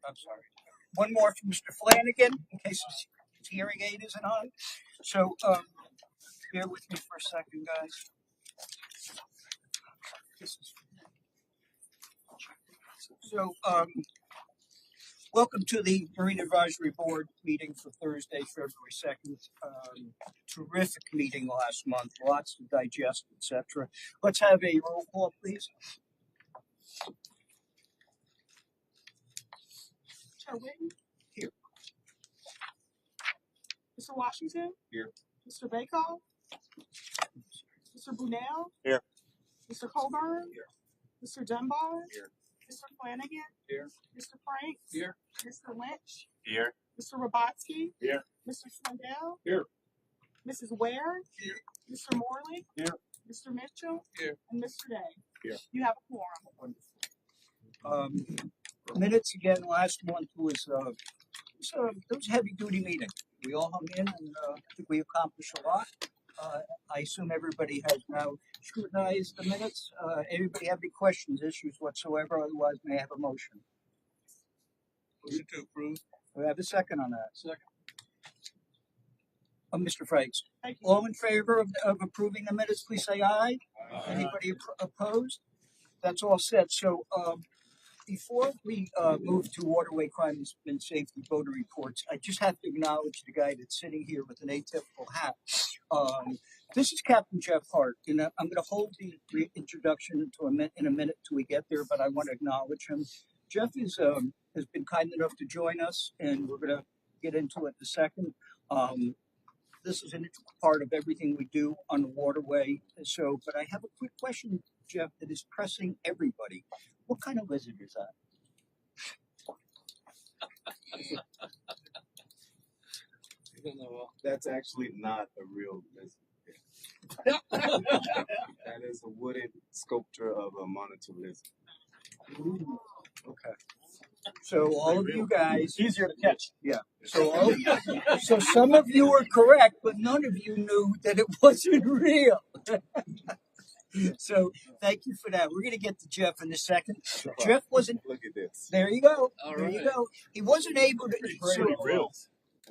I'm sorry. One more from Mr. Flanagan, in case his hearing aid isn't on. So, bear with me for a second, guys. This is, so, welcome to the Marine Advisory Board meeting for Thursday, February 2nd. Terrific meeting last month, lots to digest, etc. Let's have a roll call, please. Chair Whitten? Here. Mr. Washington? Here. Mr. Baycall? Mr. Bunnell? Here. Mr. Colburn? Here. Mr. Dunbar? Here. Mr. Flanagan? Here. Mr. Franks? Here. Mr. Lynch? Here. Mr. Robotsky? Here. Mr. Swindell? Here. Mrs. Ware? Here. Mr. Morley? Here. Mr. Mitchell? Here. And Mr. Day? Here. You have a quorum. Minutes again last month was it was a heavy duty meeting. We all hung in and I think we accomplished a lot. I assume everybody has now scrutinized the minutes. Anybody have any questions, issues whatsoever? Otherwise, may I have a motion? Motion to approve. We have a second on that. Second. Mr. Franks. Thank you. All in favor of approving the minutes, please say aye. Anybody opposed? That's all set. So before we move to waterway crime and safety voter reports, I just have to acknowledge the guy that's sitting here with an atypical hat. This is Captain Jeff Hart, and I'm going to hold the introduction in a minute till we get there, but I want to acknowledge him. Jeff is has been kind enough to join us, and we're going to get into it in a second. This is an integral part of everything we do on the waterway. So, but I have a quick question, Jeff, that is pressing everybody. What kind of lizard is that? That's actually not a real lizard. That is a wooden sculpture of a monitor lizard. Ooh, okay. So all of you guys, Easier to catch. yeah. So some of you were correct, but none of you knew that it wasn't real. So thank you for that. We're going to get to Jeff in a second. Jeff wasn't. Look at this. There you go. All there right. you go. He wasn't able to. So, He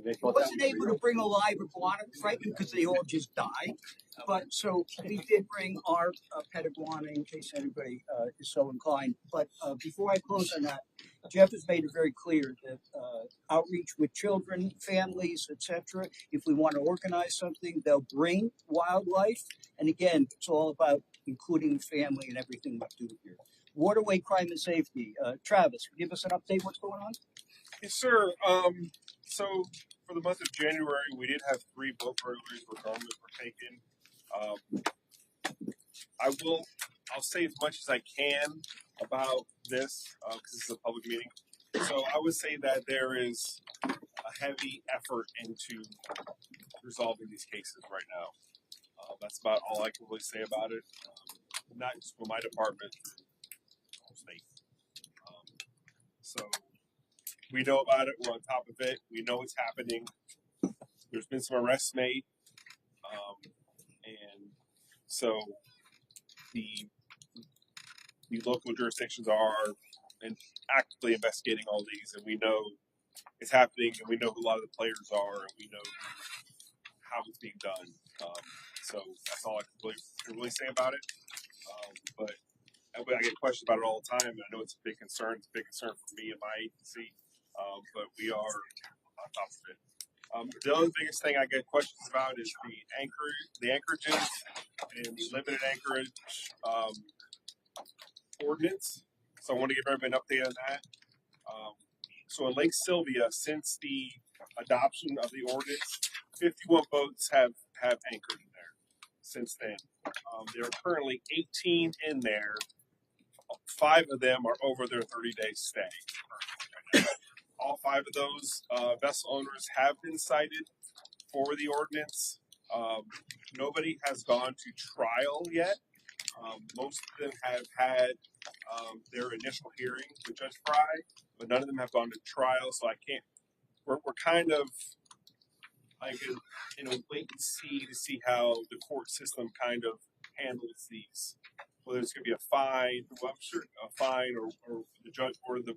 he wasn't able to bring a live iguana, frankly, because they all just died. But so we did bring our pet iguana in case anybody is so inclined. But before I close on that, Jeff has made it very clear that outreach with children, families, etc. If we want to organize something, they'll bring wildlife. And again, it's all about including family and everything we do here. Waterway crime and safety. Travis, give us an update. What's going on? Yes, sir. So for the month of January, we did have 3 boat burglaries where garments were taken. I'll say as much as I can about this because this is a public meeting. So I would say that there is a heavy effort into resolving these cases right now. That's about all I can really say about it. Not just for my department, the whole state. So we know about it. We're on top of it. We know it's happening. There's been some arrests made. And so the local jurisdictions are actively investigating all these, and we know it's happening, and we know who a lot of the players are, and we know how it's being done. So that's all I can really say about it. But I get questions about it all the time, and I know it's a big concern. It's a big concern for me and my agency, but we are on top of it. The other biggest thing I get questions about is the anchorages and the limited anchorage ordinance. So I want to give everybody an update on that. So in Lake Sylvia, since the adoption of the ordinance, 51 boats have anchored in there since then. There are currently 18 in there. 5 of them are over their 30-day stay. All 5 of those vessel owners have been cited for the ordinance. Nobody has gone to trial yet. Most of them have had their initial hearing with Judge Fry, but none of them have gone to trial. So I can't. We're kind of like wait and see to see how the court system kind of handles these whether it's going to be a fine, well, I'm sure a fine or the judge or the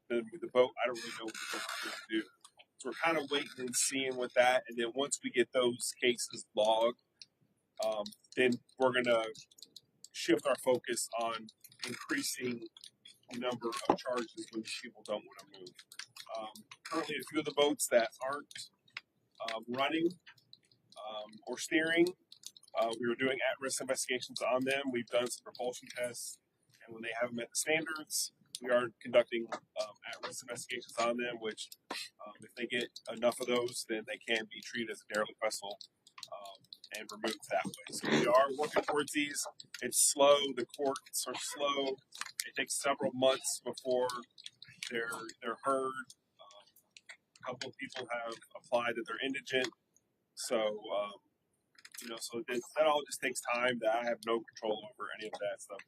boat. I don't really know what the boat's going to do. So we're kind of waiting and seeing with that. And then once we get those cases logged, then we're going to shift our focus on increasing the number of charges when people don't want to move. Currently, a few of the boats that aren't running or steering, we were doing at-risk investigations on them. We've done some propulsion tests, and when they haven't met the standards, we are conducting at-risk investigations on them, which if they get enough of those, then they can be treated as a derelict vessel and removed that way. So we are working towards these. It's slow. The courts are slow. It takes several months before they're heard. A couple of people have applied that they're indigent. So, so that all just takes time that I have no control over any of that stuff.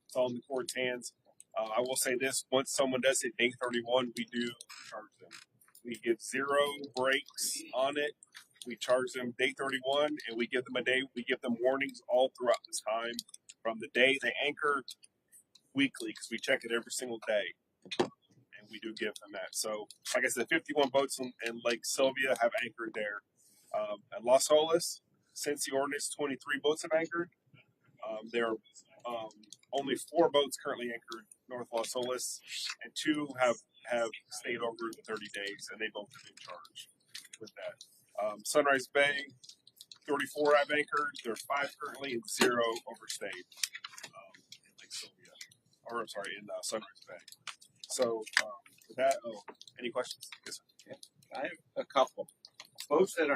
It's all in the court's hands. I will say this, once someone does hit day 31, we do charge them. We give 0 breaks on it. We charge them day 31, and we give them warnings all throughout this time, from the day they anchor weekly, because we check it every single day. And we do give them that. So, like I said, 51 boats in Lake Sylvia have anchored there. At Las Olas, since the ordinance, 23 boats have anchored. There are only 4 boats currently anchored north Las Olas, and 2 have stayed over the 30 days, and they both have been charged with that. Sunrise Bay, 34 have anchored. There are 5 currently, and 0 overstayed in Lake Sylvia, or I'm sorry, in Sunrise Bay. So with that, any questions? Yes, sir. I have a couple. Boats that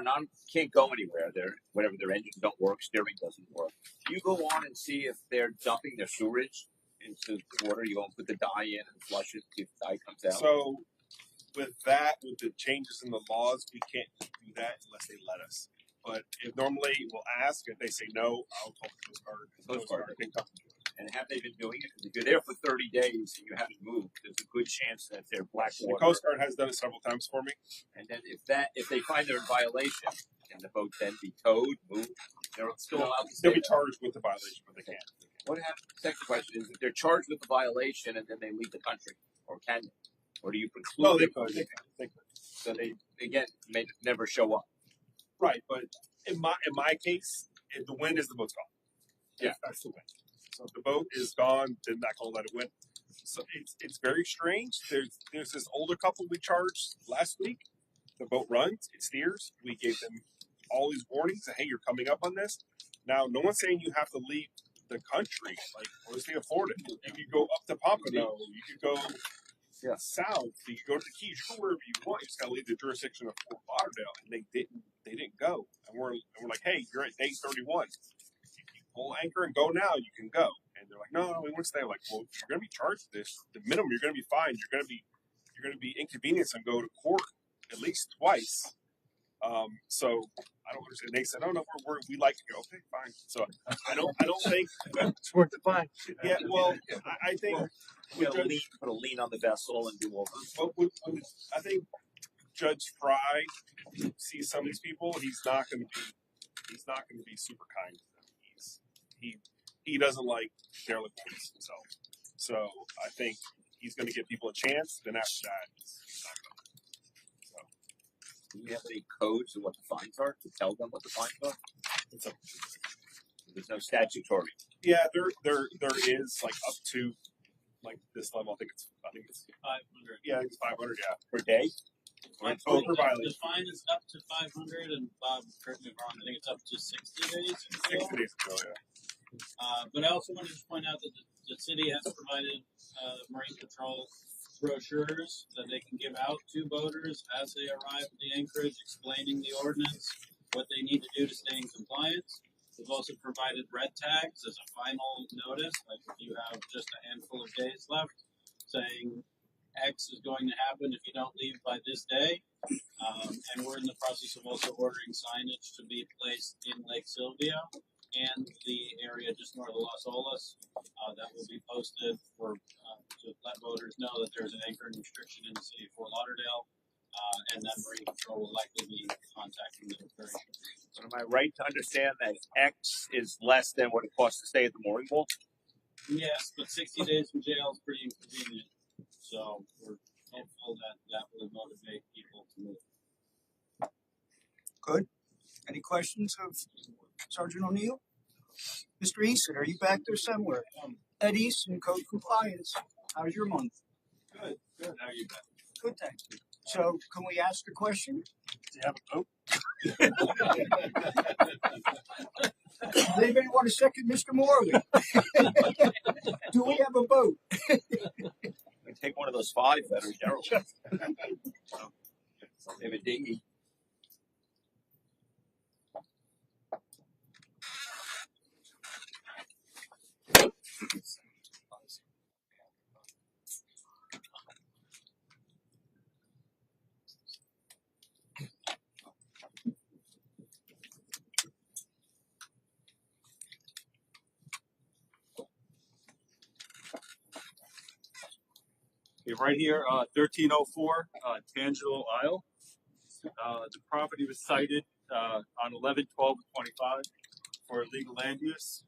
can't go anywhere. Their engines don't work, steering doesn't work. Do you go on and see if they're dumping their sewerage into the water? You go and put the dye in and flush it, see if the dye comes out. So with the changes in the laws, we can't do that unless they let us. But if normally we'll ask, if they say no, I'll call the Coast Guard. Coast Guard can come. And have they been doing it? Because if you're there for 30 days and you haven't moved, there's a good chance that they're black water. The Coast Guard has done it several times for me. And then if they find they're in violation, can the boat then be towed, moved? They're still allowed to stay. They'll be charged with the violation, but they can't. What happens? Second question is, if they're charged with the violation and then they leave the country, or can they? Or do you preclude? No, they could. They could. So they again may never show up. Right, but in my case, if the wind is the boat's gone. Yeah, that's the wind. So if the boat is gone, then not gonna let it win. So it's very strange. There's this older couple we charged last week. The boat runs, it steers. We gave them all these warnings that, hey, you're coming up on this. Now, no one's saying you have to leave the country, like or the state of Florida. You could go up to Pompano. You could go south. You could go to the Keys. You go wherever you want. You just gotta leave the jurisdiction of Fort Lauderdale. And they didn't go. And we're like, hey, you're at day 31. Pull anchor and go now. You can go. And they're like, no, we want to stay. I'm like, well, you're going to be charged this. The minimum, you're going to be fined. You're going to be inconvenienced and go to court at least twice. So I don't understand. They said, oh no, we like to go. Okay, fine. So I don't think it's worth the fine. Yeah, well, I think put a lien on the vessel and do all this. I think Judge Fry sees some of these people. He's not going to be super kind to them. He doesn't like derelict boats himself. So I think he's going to give people a chance. Then after that, he's not going to. So. Do you have any codes of what the fines are to tell them what the fines are? There's no statutory. Yeah, there is like up to like this level. I think it's 500. Yeah, it's 500. Yeah, per day. The fine is up to 500, and Bob, correct me if I'm wrong, I think it's up to 60 days. 60 days ago, yeah. But I also wanted to point out that the city has provided Marine Patrol brochures that they can give out to boaters as they arrive at the anchorage, explaining the ordinance, what they need to do to stay in compliance. We've also provided red tags as a final notice, like if you have just a handful of days left, saying X is going to happen if you don't leave by this day. And we're in the process of also ordering signage to be placed in Lake Sylvia and the area just north of Las Olas. That will be posted to let voters know that there's an anchoring restriction in the city of Fort Lauderdale. And then Marine Patrol will likely be contacting them very shortly. But am I right to understand that X is less than what it costs to stay at the mooring wall? Yes, but 60 days in jail is pretty inconvenient. So we're hopeful that that will motivate people to move. Good. Any questions of Sergeant O'Neill? Mr. Easton, are you back there somewhere? Ed Easton, Code Compliance. How's your month? Good, good. How are you guys? Good, thank you. So, can we ask a question? Do you have a vote? Does anybody want to second Mr. Morley? Do we have a vote? We take one of those 5 that are Gerald. They have a dinghy. Okay, right here, 1304 Tangelo Isle. The property was cited on 11/12/25 for illegal land use.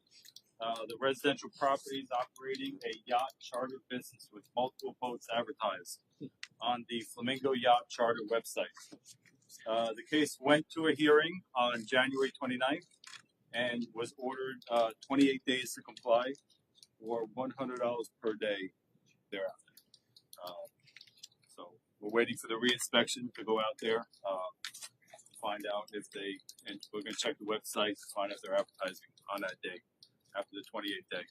The residential property is operating a yacht charter business with multiple boats advertised on the Flamingo Yacht Charter website. The case went to a hearing on January 29th and was ordered 28 days to comply or $100 per day thereafter. So we're waiting for the reinspection to go out there, find out if they, and we're going to check the website to find out if they're advertising on that day after the 28th day.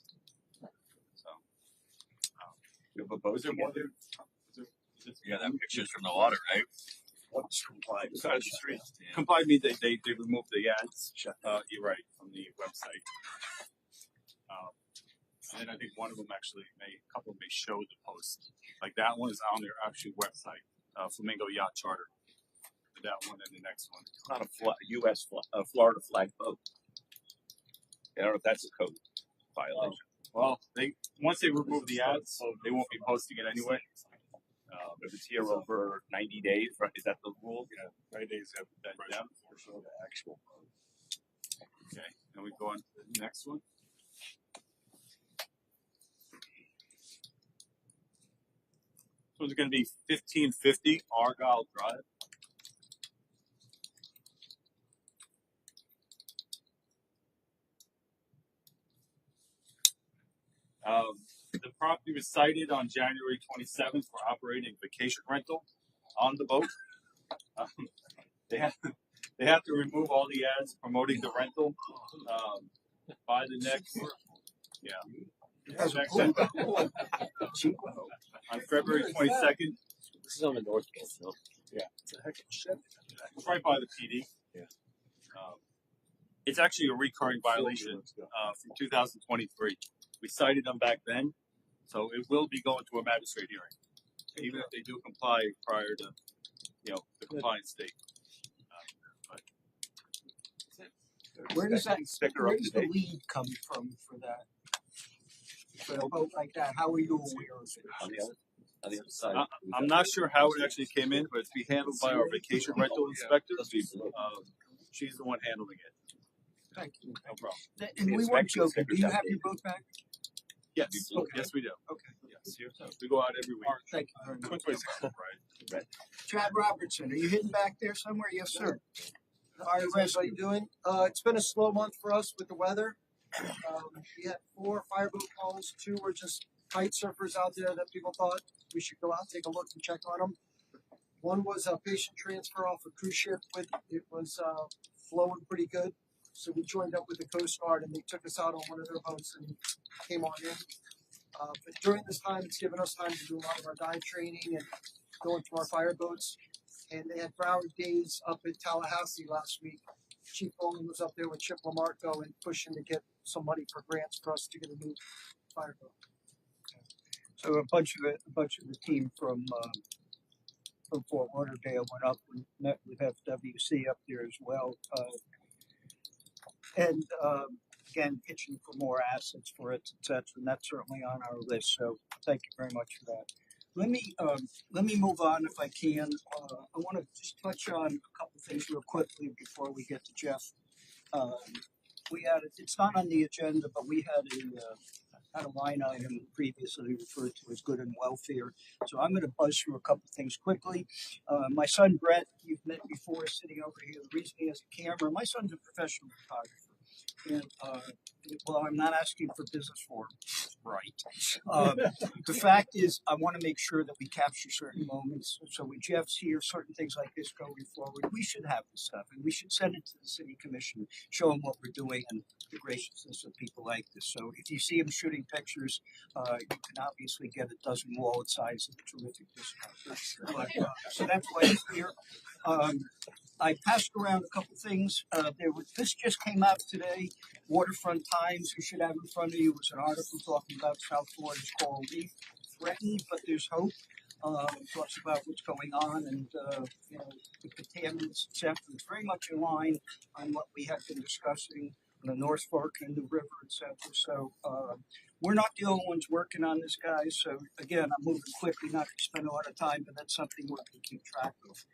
So, You have a boat there, more than just yeah, that picture's from the water, right? What's complied? Beside the street. complied means they removed the ads. You're right, from the website. And then I think one of them actually a couple may show the post. Like that one is on their actual website, Flamingo Yacht Charter. That one and the next one. It's not a U.S. Florida flag boat. I don't know if that's a code violation. Well, once they remove the ads, they won't be posting it anyway. If it's here over 90 days, right? Is that the rule? Yeah, 90 days have that down. Show the actual. Okay, and we go on to the next one. So it's going to be 1550 Argyle Drive. The property was cited on January 27th for operating vacation rental on the boat. They have to remove all the ads promoting the rental by the next, As a on February 22nd. This is on the north coast, no? Yeah. It's a heck of a ship. It's right by the PD. Yeah. It's actually a recurring violation from 2023. We cited them back then, so it will be going to a magistrate hearing, even if they do comply prior to, the compliance date. Where does that, Sticker where up does to the date. lead come from for that? For a boat like that, how are you aware of it? On the other side. I'm not sure how it actually came in, but it's being handled by our vacation rental inspector. She's the one handling it. Thank you. No problem. And we weren't joking, do you have your boat back? Yes, Okay. yes, we do. Okay. Yes, we go out every week. Thank you very much. Right. Chad Robertson, are you hidden back there somewhere? Yes, sir. Fire Res, how you doing? It's been a slow month for us with the weather. We had 4 fireboat calls. 2 were just kite surfers out there that people thought we should go out, take a look and check on them. 1 was a patient transfer off a cruise ship. It was flowing pretty good. So we joined up with the Coast Guard and they took us out on one of their boats and came on in. But during this time, it's given us time to do a lot of our dive training and going through our fireboats. And they had Broward Days up in Tallahassee last week. Chief Bowling was up there with Chip Lamarco and pushing to get some money for grants for us to get a new fireboat. So a bunch of the team from Fort Lauderdale went up and met with FWC up there as well. And again, pitching for more assets for it, etc. And that's certainly on our list. So thank you very much for that. Let me move on if I can. I want to just touch on a couple things real quickly before we get to Jeff. We had it's not on the agenda, but we had had a line item previously referred to as good and welfare. So I'm going to buzz through a couple things quickly. My son Brett, you've met before, sitting over here. The reason he has a camera, my son's a professional photographer. And, well, I'm not asking for business for him. Right. The fact is, I want to make sure that we capture certain moments. So when Jeff's here, certain things like this going forward, we should have this stuff, and we should send it to the city commission, show them what we're doing, and the graciousness of people like this. So if you see him shooting pictures, you can obviously get a dozen wallet size at a terrific discount. But, so that's why he's here. I passed around a couple things. This just came out today. Waterfront Times, you should have in front of you, was an article talking about South Florida's coral reef, threatened, but there's hope. It talks about what's going on and you know, the contaminants, etc. It's very much in line on what we have been discussing on the North Fork and the river, etc. So we're not the only ones working on this, guys. So again, I'm moving quickly, not to spend a lot of time, but that's something we're going to keep track of.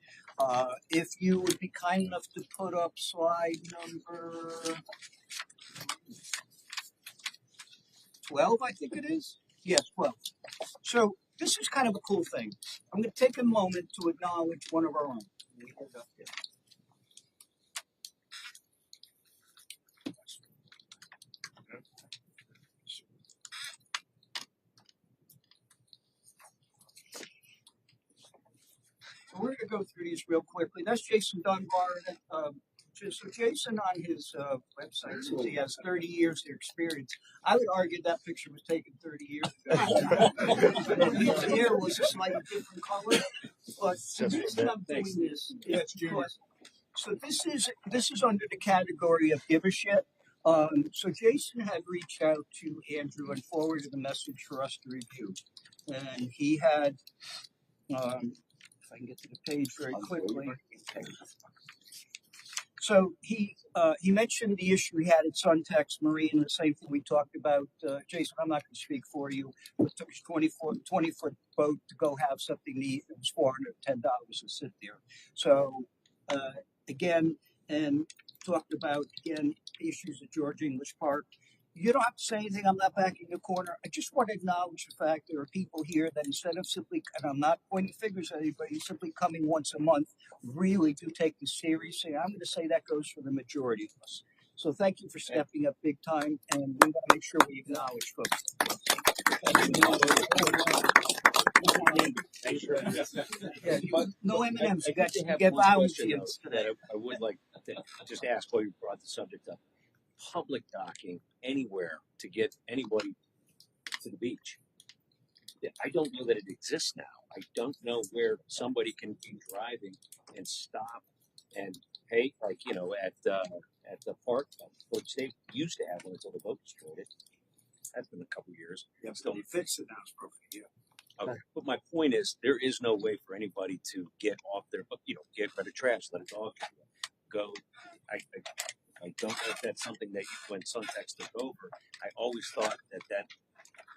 If you would be kind enough to put up slide number 12, I think it is. Yes, 12. So this is kind of a cool thing. I'm going to take a moment to acknowledge one of our own. Let me hold up here. So we're going to go through these real quickly. That's Jason Dunbar. So Jason on his website says he has 30 years of experience. I would argue that picture was taken 30 years ago. His hair was a slightly different color, but the reason I'm doing this is because, so this is under the category of give a shit. So Jason had reached out to Andrew and forwarded a message for us to review, and he had. If I can get to the page very quickly. So he mentioned the issue he had at Suntex Marine, the same thing we talked about. Jason, I'm not going to speak for you. It took his 20-foot boat to go have something to eat. It was $410 to sit there. So again, and talked about again issues at George English Park. You don't have to say anything. I'm not backing the corner. I just want to acknowledge the fact there are people here that instead of simply, and I'm not pointing fingers at anybody, simply coming once a month, really do take this seriously. I'm going to say that goes for the majority of us. So thank you for stepping up big time, and we want to make sure we acknowledge folks. Yeah, no M&Ms. You got you get volunteers today. I would like to just ask while you brought the subject up. Public docking anywhere to get anybody to the beach. I don't know that it exists now. I don't know where somebody can be driving and stop and pay, like, you know, at the park. Port State used to have one until the boat destroyed it. That's been a couple of years. Yeah, still fixed it now. It's broken. Yeah. Okay. But my point is, there is no way for anybody to get off their, you know, get rid of trash, let a dog go. I don't know if that's something that when Suntex took over, I always thought that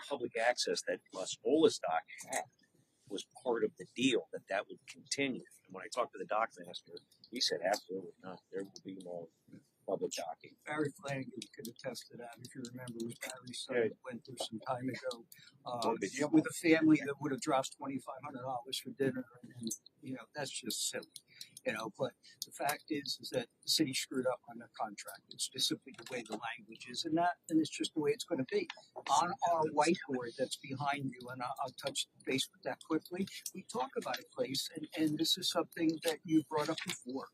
public access that Las Olas dock had was part of the deal, that would continue. And when I talked to the dock master, he said absolutely not. There will be no public docking. Barry Flanagan could attest to that. If you remember, it was Barry's son that went there some time ago with a family that would have dropped $2,500 for dinner, and you know that's just silly. You know, but the fact is that the city screwed up on their contract. It's just simply the way the language is, and it's just the way it's going to be. On our whiteboard that's behind you, and I'll touch base with that quickly. We talk about a place, and this is something that you brought up before.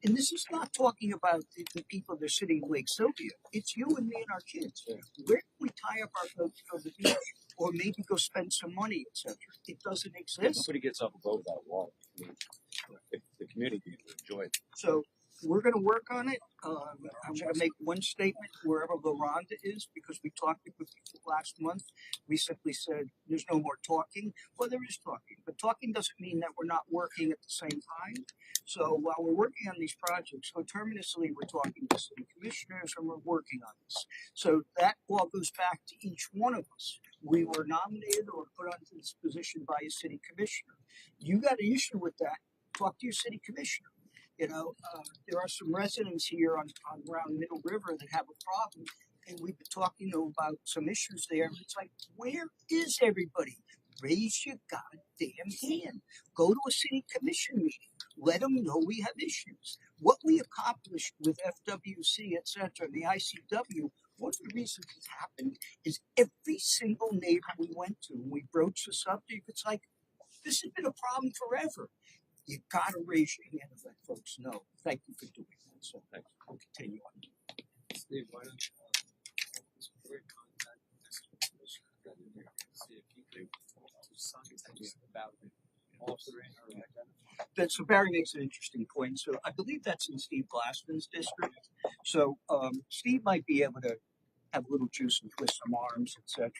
And this is not talking about the people that are sitting in Lake Sylvia. It's you and me and our kids. Where can we tie up our boat to go to the beach? Or maybe go spend some money, etc. It doesn't exist. Nobody gets off a boat without water. I mean, if the community would enjoy it. So we're going to work on it. I'm going to make one statement wherever LaRonda is, because we talked with people last month. We simply said there's no more talking. Well, there is talking, but talking doesn't mean that we're not working at the same time. So while we're working on these projects, coterminously we're talking to city commissioners and we're working on this. So that all goes back to each one of us. We were nominated or put onto this position by a city commissioner. You got an issue with that, talk to your city commissioner. You know, there are some residents here on around Middle River that have a problem, and we've been talking about some issues there. It's like, where is everybody? Raise your goddamn hand. Go to a city commission meeting. Let them know we have issues. What we accomplished with FWC, et cetera, the ICW, one of the reasons it's happened is every single neighbor we went to, when we broached the subject, it's like, this has been a problem forever. You gotta raise your hand and let folks know. Thank you for doing that. So we'll continue on. Steve, why don't you contact the commissioner and see if he could do something about it, altering or identifying. So Barry makes an interesting point. So I believe that's in Steve Glassman's district. So Steve might be able to have a little juice and twist some arms, etc.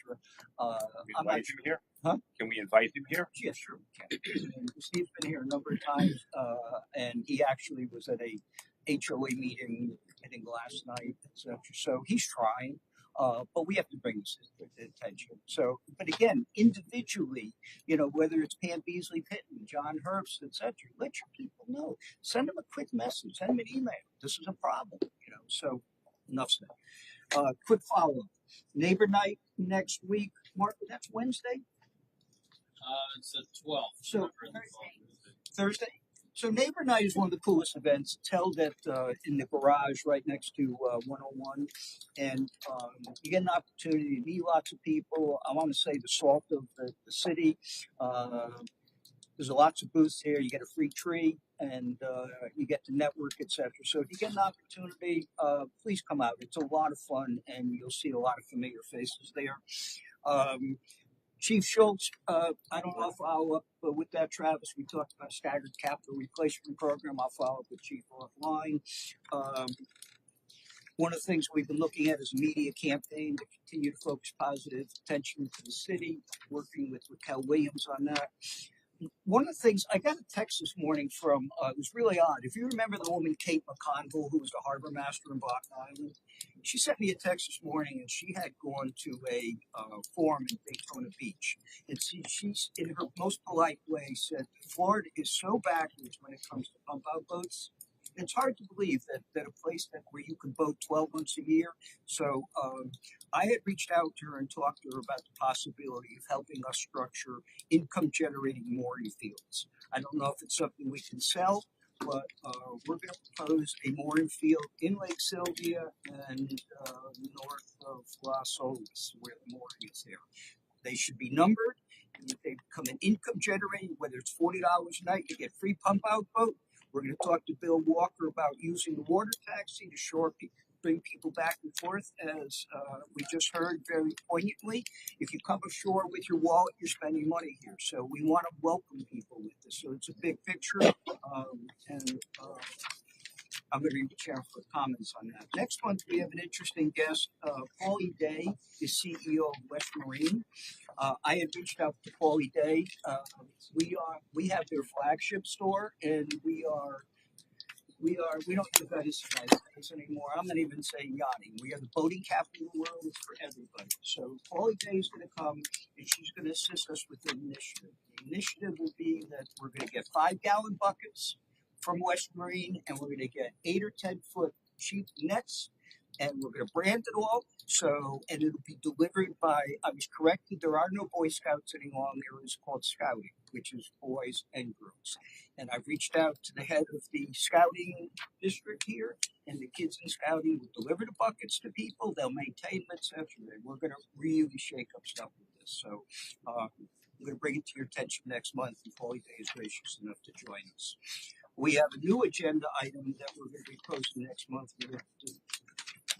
Can we invite him here? Huh? Can we invite him here? Yeah, sure we can. And Steve's been here a number of times, and he actually was at a HOA meeting, I think last night, etc. So he's trying, but we have to bring this to attention. So, but again, individually, whether it's Pam Beasley Pitton, John Herbst, etc., let your people know. Send them a quick message, send them an email. This is a problem, So, enough said. Quick follow-up. Neighbor night next week. Mark, that's Wednesday? It's the 12th. So, Thursday? So Neighbor Night is one of the coolest events. It's held at in the garage right next to 101, and you get an opportunity to meet lots of people. I want to say the salt of the city. There's lots of booths here. You get a free tree, and you get to network, etc. So if you get an opportunity, please come out. It's a lot of fun, and you'll see a lot of familiar faces there. Chief Schultz, I don't know if I'll follow up with that, Travis. We talked about staggered capital replacement program. I'll follow up with Chief offline. One of the things we've been looking at is a media campaign to continue to focus positive attention to the city, working with Raquel Williams on that. One of the things, I got a text this morning from, it was really odd. If you remember the woman, Kate McConville, who was the harbor master in Block Island, she sent me a text this morning, and she had gone to a forum in Daytona Beach. And she's, in her most polite way, said, Florida is so backwards when it comes to pump out boats. It's hard to believe that a place where you can boat 12 months a year. So I had reached out to her and talked to her about the possibility of helping us structure income-generating mooring fields. I don't know if it's something we can sell, but we're going to propose a mooring field in Lake Sylvia and north of Las Olas, where the mooring is there. They should be numbered, and if they become an income-generating, whether it's $40 a night to get free pump-out boat. We're going to talk to Bill Walker about using the water taxi to bring people back and forth, as we just heard very poignantly. If you come ashore with your wallet, you're spending money here. So we want to welcome people with this. So it's a big picture, and I'm going to read the chair for comments on that. Next month, we have an interesting guest. Paulie Day is CEO of West Marine. I had reached out to Paulie Day. We have their flagship store, and we don't use that as anymore. I'm not even saying yachting. We are the boating capital of the world. It's for everybody. So Paulie Day is going to come, and she's going to assist us with the initiative. The initiative will be that we're going to get 5-gallon buckets from West Marine, and we're going to get 8 or 10 foot cheap nets, and we're going to brand it all. So, and it'll be delivered by, I was corrected, there are no Boy Scouts any longer. It's called Scouting, which is boys and girls. And I've reached out to the head of the Scouting district here, and the kids in Scouting will deliver the buckets to people. They'll maintain them, etc. We're going to really shake up stuff with this. So, I'm going to bring it to your attention next month, and Paulie Day is gracious enough to join us. We have a new agenda item that we're going to be posting next month. We're going to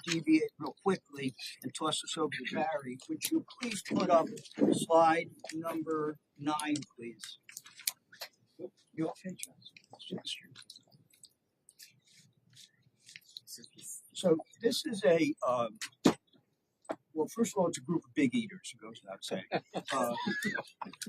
deviate real quickly and toss this over to Barry. Would you please put up slide number 9, please? You okay, John? So this is a well, first of all, it's a group of big eaters, it goes without saying.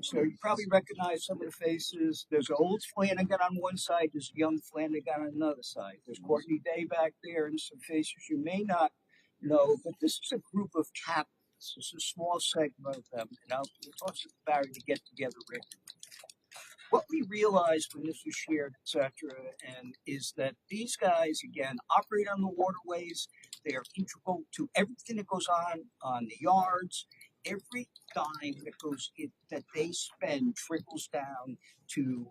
So you probably recognize some of the faces. There's an old Flanagan on one side, there's a young Flanagan on another side. There's Courtney Day back there, and some faces you may not know, but this is a group of captains. This is a small segment of them, and I'll talk to Barry to get together regularly. What we realized when this was shared, etc., and is that these guys, again, operate on the waterways. They are integral to everything that goes on the yards. Every dime that goes in, that they spend trickles down to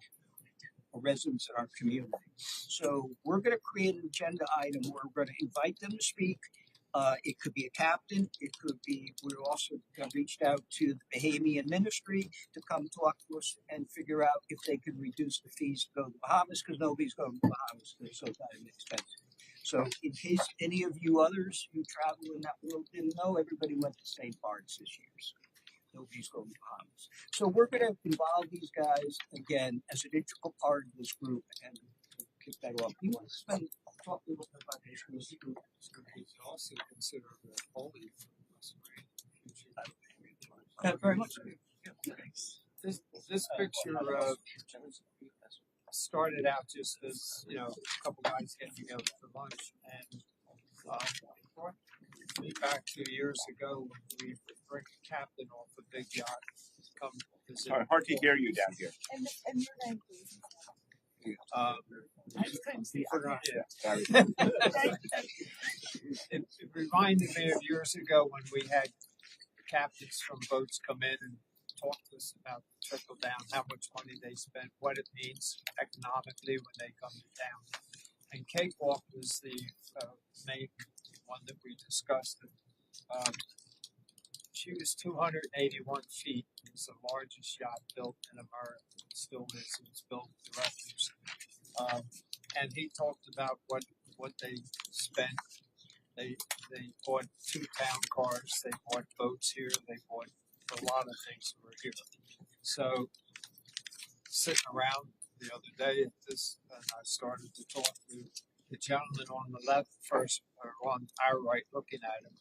residents in our community. So we're going to create an agenda item where we're going to invite them to speak. It could be a captain. It could be, we're also reached out to the Bahamian ministry to come talk to us and figure out if they can reduce the fees to go to the Bahamas, because nobody's going to the Bahamas. They're so damn expensive. So in case any of you others who travel in that world didn't know, everybody went to St. Bart's this year. So nobody's going to the Bahamas. So we're going to involve these guys again as an integral part of this group and kick that off. You want to talk a little bit about this group? We should also consider the holy for us, Very much. This picture started out just as, you know, a couple guys getting together for lunch, and back 2 years ago, we bring a captain off a big yacht, come visit. Sorry, hard to hear you down here. And your name, please. I forgot. Sorry. It reminded me of years ago when we had captains from boats come in and talk to us about trickle down, how much money they spent, what it means economically when they come to town. And Cakewalk was the main one that we discussed. She was 281 feet. It was the largest yacht built in America. It still is. It was built with the refuse. And he talked about what they spent. They bought 2 town cars. They bought boats here. They bought a lot of things that were here. So sitting around the other day at this, and I started to talk to the gentleman on the left first, or on our right, looking at him.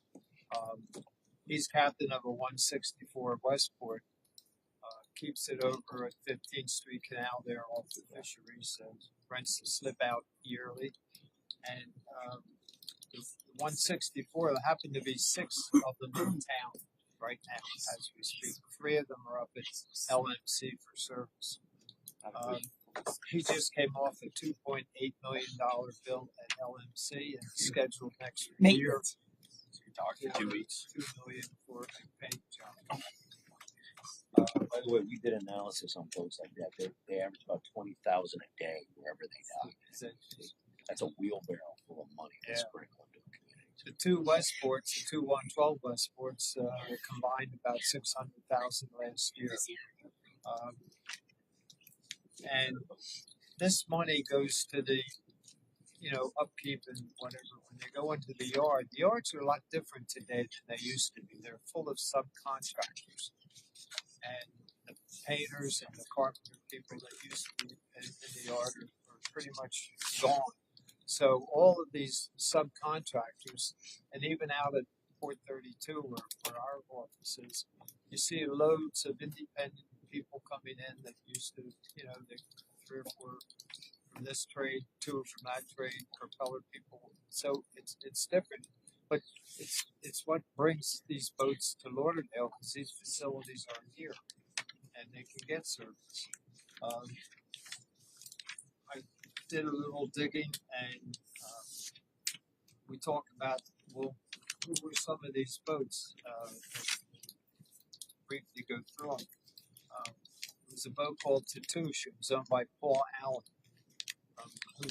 He's captain of a 164 Westport. Keeps it over at 15th Street Canal there off the fisheries. Rents the slip out yearly. And the 164, there happen to be 6 of them in town right now as we speak. 3 of them are up at LMC for service. He just came off a $2.8 million bill at LMC and scheduled next year. Talking 2 weeks. $2 million for a paint job. By the way, we did analysis on boats like that. They average about 20,000 a day wherever they dock. That's a wheelbarrow full of money to sprinkle into a community. The 2 Westports, the 2 112 Westports, combined about 600,000 last year. And this money goes to the, you know, upkeep and whatever. When they go into the yards are a lot different today than they used to be. They're full of subcontractors. And the painters and the carpenter people that used to be in the yard are pretty much gone. So all of these subcontractors, and even out at Port 32 where our office is, you see loads of independent people coming in that used to, you know, they 3 or 4 from this trade, 2 from that trade, propeller people. So it's different, but it's what brings these boats to Lauderdale, because these facilities are here and they can get service. I did a little digging, and we talked about, well, who were some of these boats? Briefly go through them. There was a boat called Tatoosh. It was owned by Paul Allen, who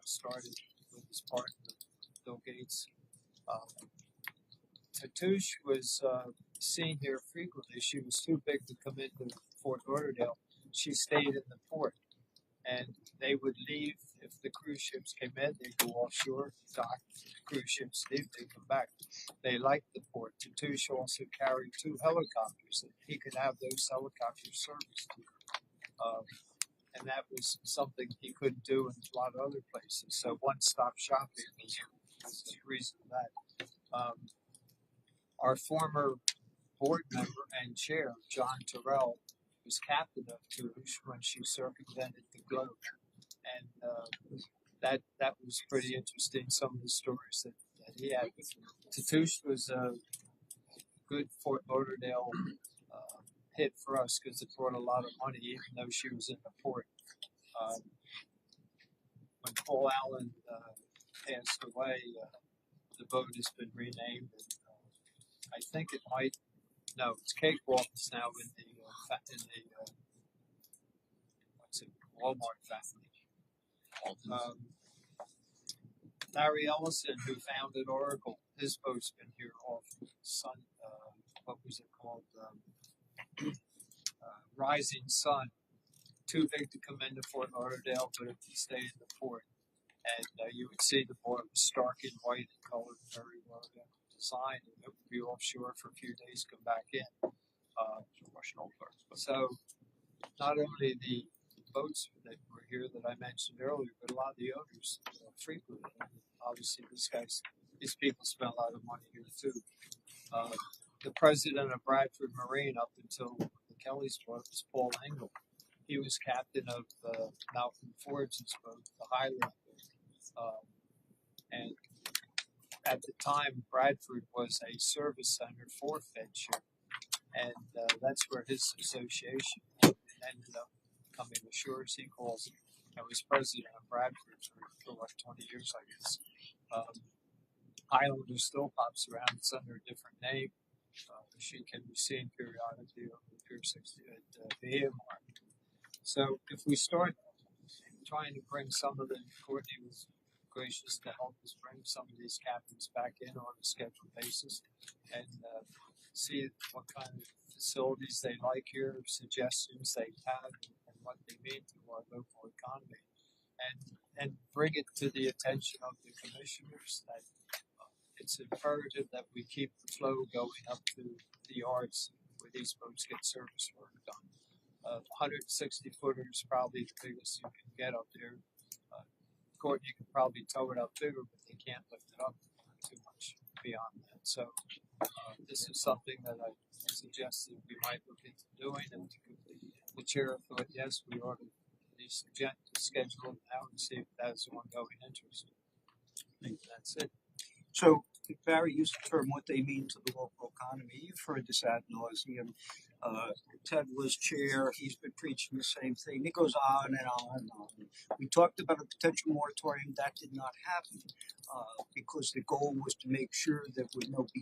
started with his partner, Bill Gates. Tatoosh was seen here frequently. She was too big to come into Fort Lauderdale. She stayed in the port, and they would leave if the cruise ships came in. They'd go offshore, dock. Cruise ships leave, they come back. They liked the port. Tatoosh also carried 2 helicopters, and he could have those helicopters serviced. And that was something he couldn't do in a lot of other places. So one-stop shopping was the reason for that. Our former board member and chair, John Terrell, was captain of Tatoosh when she circumvented the globe. And that was pretty interesting, some of the stories that he had. Tatoosh was a good Fort Lauderdale hit for us because it brought a lot of money, even though she was in the port. When Paul Allen passed away, the boat has been renamed. And, I think it might. No, it's Cakewalk. It's now in the what's it? Walmart family. Larry Ellison, who founded Oracle, his boat's been here off Sun. What was it called? Rising Sun. Too big to come into Fort Lauderdale, but if you stay in the port, and you would see the boat was stark in white and colored, very well designed, and it would be offshore for a few days, come back in. So not only the boats that were here that I mentioned earlier, but a lot of the owners frequently. Obviously, these people spend a lot of money here too. The president of Bradford Marine up until the Kelly's boat was Paul Engel. He was captain of Malcolm Ford's boat, the Highlander. And at the time, Bradford was a service center for Fedship. And that's where his association ended up coming ashore, as he calls it. I was president of Bradford for like 20 years, I guess. Highlander still pops around. It's under a different name. She can be seen periodically on the Pier 60 at VMR. So if we start trying to bring some of the, Courtney was gracious to help us bring some of these captains back in on a scheduled basis and see what kind of facilities they like here, suggestions they have, and what they mean to our local economy, and bring it to the attention of the commissioners that it's imperative that we keep the flow going up to the yards where these boats get service work done. 160 footer is probably the biggest you can get up there. Courtney could probably tow it up bigger, but they can't lift it up too much beyond that. So this is something that I suggested we might look into doing, and the chair thought, yes, we ought to at least schedule it now and see if that's ongoing interest. I think that's it. So Barry used the term what they mean to the local economy. You've heard this ad nauseum. Ted was chair. He's been preaching the same thing. It goes on and on and on. We talked about a potential moratorium. That did not happen because the goal was to make sure that there would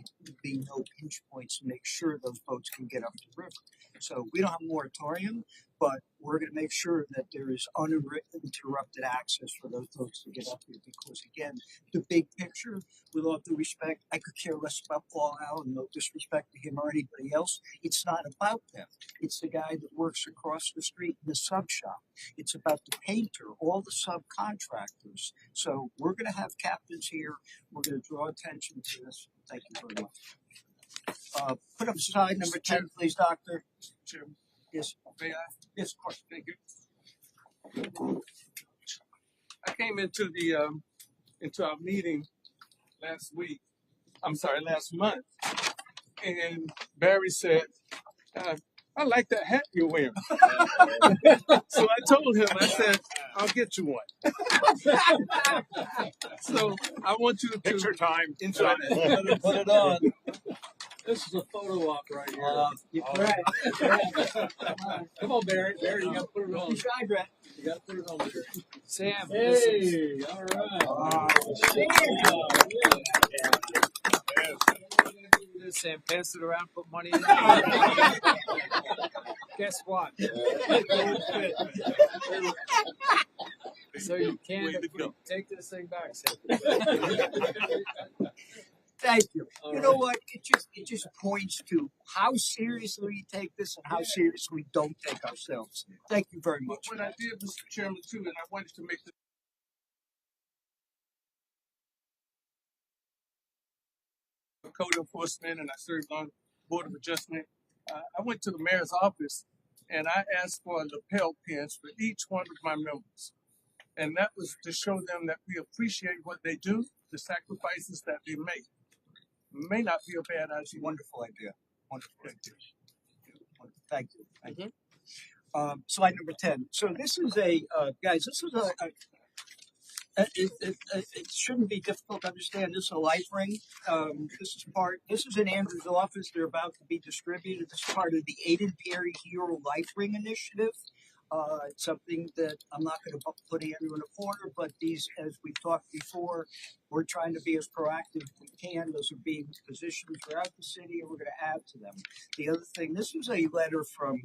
be no pinch points to make sure those boats can get up the river. So we don't have a moratorium, but we're going to make sure that there is uninterrupted access for those boats to get up here because, again, the big picture, with all due respect, I could care less about Paul Allen, no disrespect to him or anybody else. It's not about them. It's the guy that works across the street in the sub shop. It's about the painter, all the subcontractors. So we're going to have captains here. We're going to draw attention to this. Thank you very much. Put up slide number 10, please, Doctor. Jim, Yes. may I? Yes, of course. Thank you. I came into our meeting last month, and Barry said, I like that hat you're wearing. So I told him, I said, I'll get you one. So I want you to Picture time. enjoy that. Put it on. This is a photo op right here. Come on, Barry. Barry, you got to put it on. You got to put it on, Barry. Sam, Hey, all right. Sam, pass it around, put money in. Guess what? So you can't take this thing back, Sam. Thank you. You know what? It just points to how seriously we take this and how seriously we don't take ourselves. Thank you very much. What I did, Mr. Chairman, too, and I wanted to make the code enforcement, and I served on Board of Adjustment. I went to the mayor's office and I asked for lapel pins for each one of my members. And that was to show them that we appreciate what they do, the sacrifices that they make. May not be a bad idea. Wonderful idea. Wonderful idea. Thank you. Thank you. Slide number 10. So this is guys, this is it shouldn't be difficult to understand. This is a life ring. This is in Andrew's office. They're about to be distributed. This is part of the Aiden Perry Hero Life Ring Initiative. It's something that I'm not going to put Andrew in a corner, but these, as we've talked before, we're trying to be as proactive as we can. Those are being positioned throughout the city, and we're going to add to them. The other thing, this was a letter from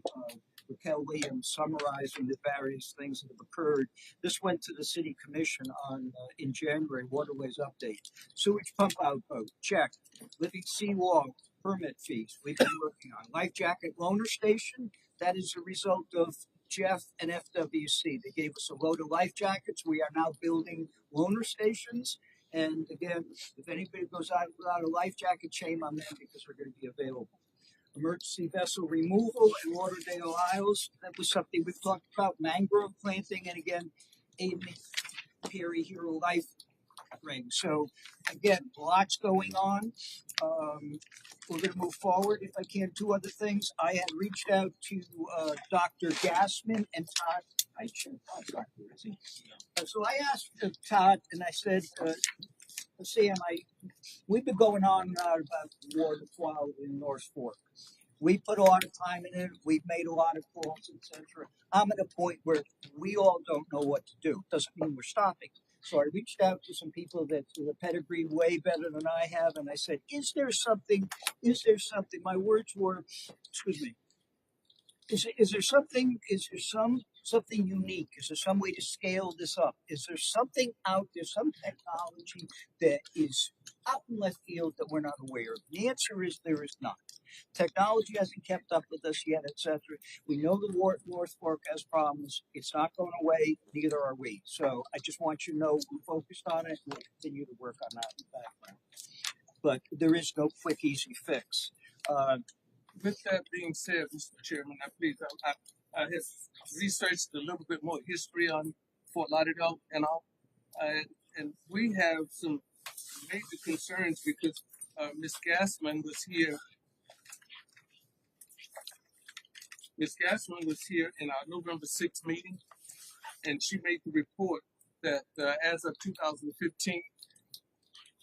Raquel Williams summarizing the various things that have occurred. This went to the city commission on in January. Waterways update, sewage pump out vote, check. Living seawall permit fees, we've been working on. Life jacket loaner station, that is a result of Jeff and FWC. They gave us a load of life jackets. We are now building loaner stations. And again, if anybody goes out without a life jacket, shame on them because they're going to be available. Emergency vessel removal in Lauderdale Isles. That was something we've talked about. Mangrove planting, and again, Amy Perry Hero Life Ring. So again, lots going on. We're going to move forward. If I can, two other things. I had reached out to Dr. Gassman and Todd. I should Dr. Is he? So I asked Todd, and I said, Sam, we've been going on about water flow in North Fork. We put a lot of time in it. We've made a lot of calls, etc. I'm at a point where we all don't know what to do. Doesn't mean we're stopping. So I reached out to some people that have a pedigree way better than I have, and I said, "Is there something? Is there something?" My words were, "Excuse me. Is there something? Is there something unique? Is there some way to scale this up? Is there something out there, some technology that is out in left field that we're not aware of?" The answer is there is not. Technology hasn't kept up with us yet, etc. We know the North Fork has problems. It's not going away. Neither are we. So I just want you to know we're focused on it. We'll continue to work on that in the background. But there is no quick, easy fix. With that being said, Mr. Chairman, I have researched a little bit more history on Fort Lauderdale and all, and we have some major concerns because Ms. Gassman was here. Ms. Gassman was here in our November 6th meeting, and she made the report that as of 2015,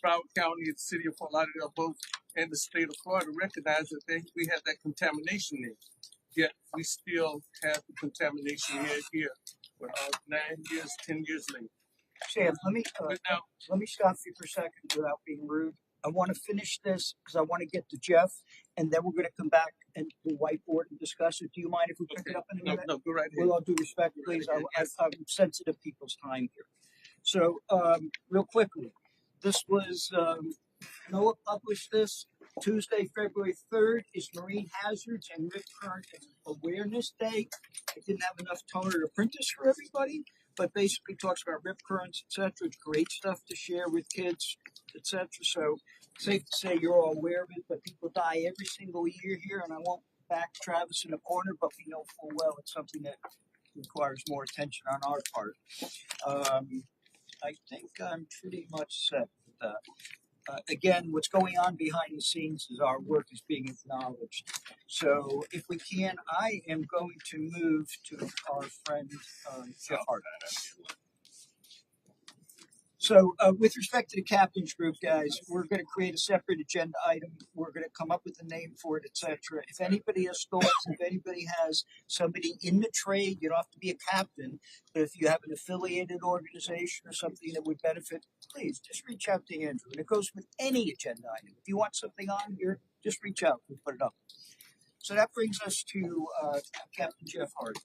Broward County and the city of Fort Lauderdale both and the state of Florida recognized that we had that contamination there. Yet we still have the contamination here. We're 9 years, 10 years later. Sam, But now, let me stop you for a second without being rude. I want to finish this because I want to get to Jeff, and then we're going to come back and the whiteboard and discuss it. Do you mind if we pick it up in a minute? No, go right ahead. With all due respect, please, I'm sensitive people's time here. So, real quickly, this was, NOAA published this Tuesday, February 3rd is Marine Hazards and Rip Current Awareness Day. I didn't have enough toner to print this for everybody, but basically talks about rip currents, etc. It's great stuff to share with kids, etc. So, safe to say you're all aware of it, but people die every single year here, and I won't back Travis in the corner, but we know full well it's something that requires more attention on our part. I think I'm pretty much set with that. Again, what's going on behind the scenes is our work is being acknowledged. So if we can, I am going to move to our friend Jeff Hart. So with respect to the captain's group, guys, we're going to create a separate agenda item. We're going to come up with a name for it, etc. If anybody has thoughts, if anybody has somebody in the trade, you don't have to be a captain, but if you have an affiliated organization or something that would benefit, please just reach out to Andrew. And it goes with any agenda item. If you want something on here, just reach out. We'll put it up. So that brings us to Captain Jeff Hart.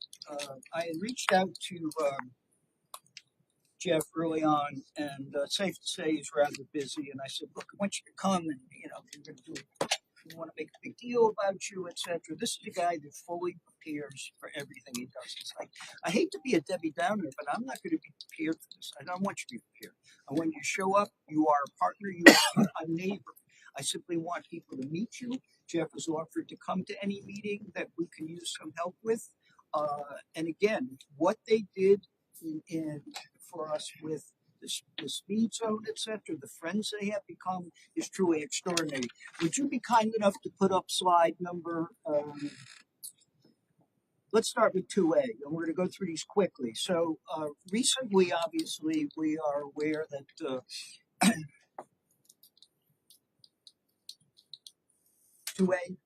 I had reached out to Jeff early on, and safe to say he's rather busy. And I said, "Look, I want you to come, and we're going to do. We want to make a big deal about you, etc." This is a guy that fully prepares for everything he does. It's like I hate to be a Debbie Downer, but I'm not going to be prepared for this. I don't want you to be prepared. I want you to show up. You are a partner. You are a neighbor. I simply want people to meet you. Jeff has offered to come to any meeting that we can use some help with. And again, what they did for us with the speed zone, etc., the friends they have become is truly extraordinary. Would you be kind enough to put up slide number? Let's start with 2A, and we're going to go through these quickly. So recently, obviously, we are aware that 2A,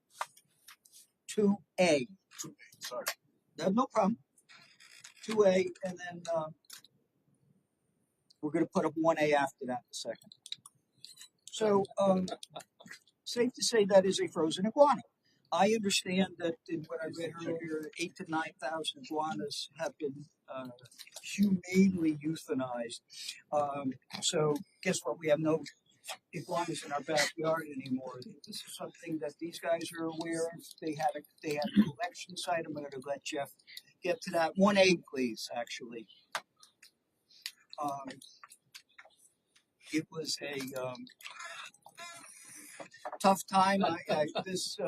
sorry, no problem. 2A, and then we're going to put up 1A after that in a second. So, safe to say that is a frozen iguana. I understand that in what I read earlier, 8,000 to 9,000 iguanas have been humanely euthanized. So, guess what? We have no iguanas in our backyard anymore. This is something that these guys are aware of. They had a collection site. I'm going to let Jeff get to that. 1A, please. Actually, it was a tough time. This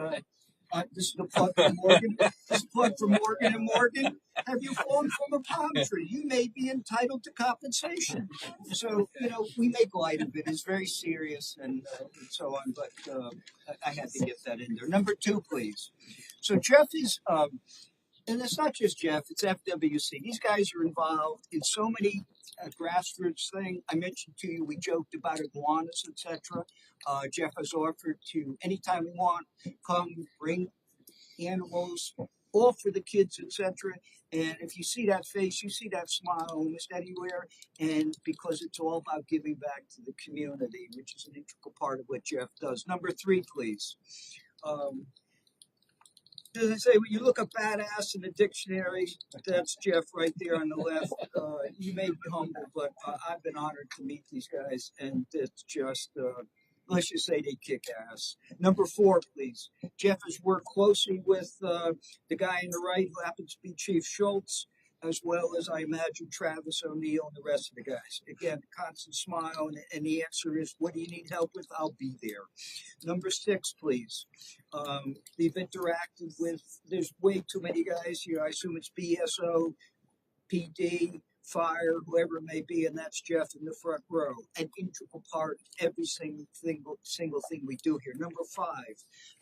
is the plug for Morgan. This is a plug for Morgan and Morgan. Have you fallen from a palm tree? You may be entitled to compensation. So we make light of it. It's very serious and so on. But I had to get that in there. Number 2, please. So Jeff is. And it's not just Jeff, it's FWC. These guys are involved in so many grassroots things. I mentioned to you, we joked about iguanas, etc. Jeff has offered to, anytime we want, come bring animals, all for the kids, etc. And if you see that face, you see that smile almost anywhere. And because it's all about giving back to the community, which is an integral part of what Jeff does. Number 3, please. As I say, when you look up badass in the dictionary, that's Jeff right there on the left. You may be humble, but I've been honored to meet these guys, and it's just, let's just say they kick ass. Number 4, please. Jeff has worked closely with the guy on the right, who happens to be Chief Schultz, as well as, I imagine, Travis O'Neill and the rest of the guys. Again, constant smile, and the answer is, what do you need help with? I'll be there. Number 6, please. They've interacted with, there's way too many guys here. I assume it's BSO, PD, fire, whoever it may be, and that's Jeff in the front row. An integral part of every single thing we do here. Number 5,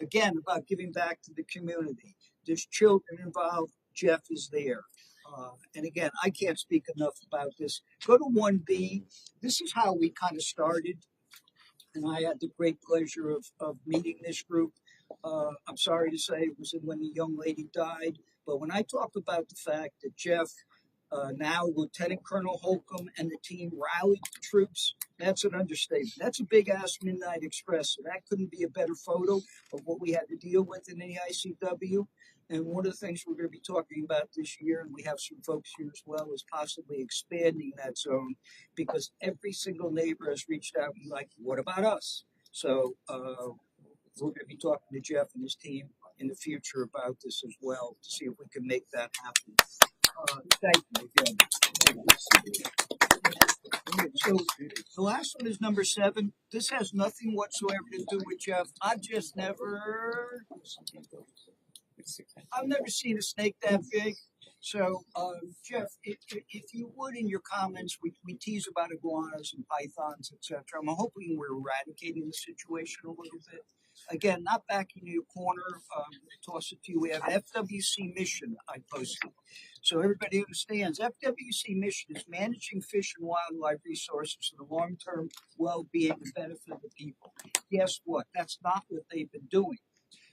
again, about giving back to the community. There's children involved. Jeff is there. And again, I can't speak enough about this. Go to 1B. This is how we kind of started. And I had the great pleasure of meeting this group. I'm sorry to say it was when the young lady died. But when I talk about the fact that Jeff, now Lieutenant Colonel Holcomb, and the team rallied the troops, that's an understatement. That's a big-ass Midnight Express. So that couldn't be a better photo of what we had to deal with in the ICW. And one of the things we're going to be talking about this year, and we have some folks here as well, is possibly expanding that zone, because every single neighbor has reached out and like, what about us? So we're going to be talking to Jeff and his team in the future about this as well, to see if we can make that happen. Thank you again. So the last one is number 7. This has nothing whatsoever to do with Jeff. I've never seen a snake that big. So, Jeff, if you would, in your comments, we tease about iguanas and pythons, etc. I'm hoping we're eradicating the situation a little bit. Again, not backing you a corner. Toss it to you. We have an FWC mission I posted. So everybody understands, FWC mission is managing fish and wildlife resources for the long-term well-being and benefit of the people. Guess what? That's not what they've been doing.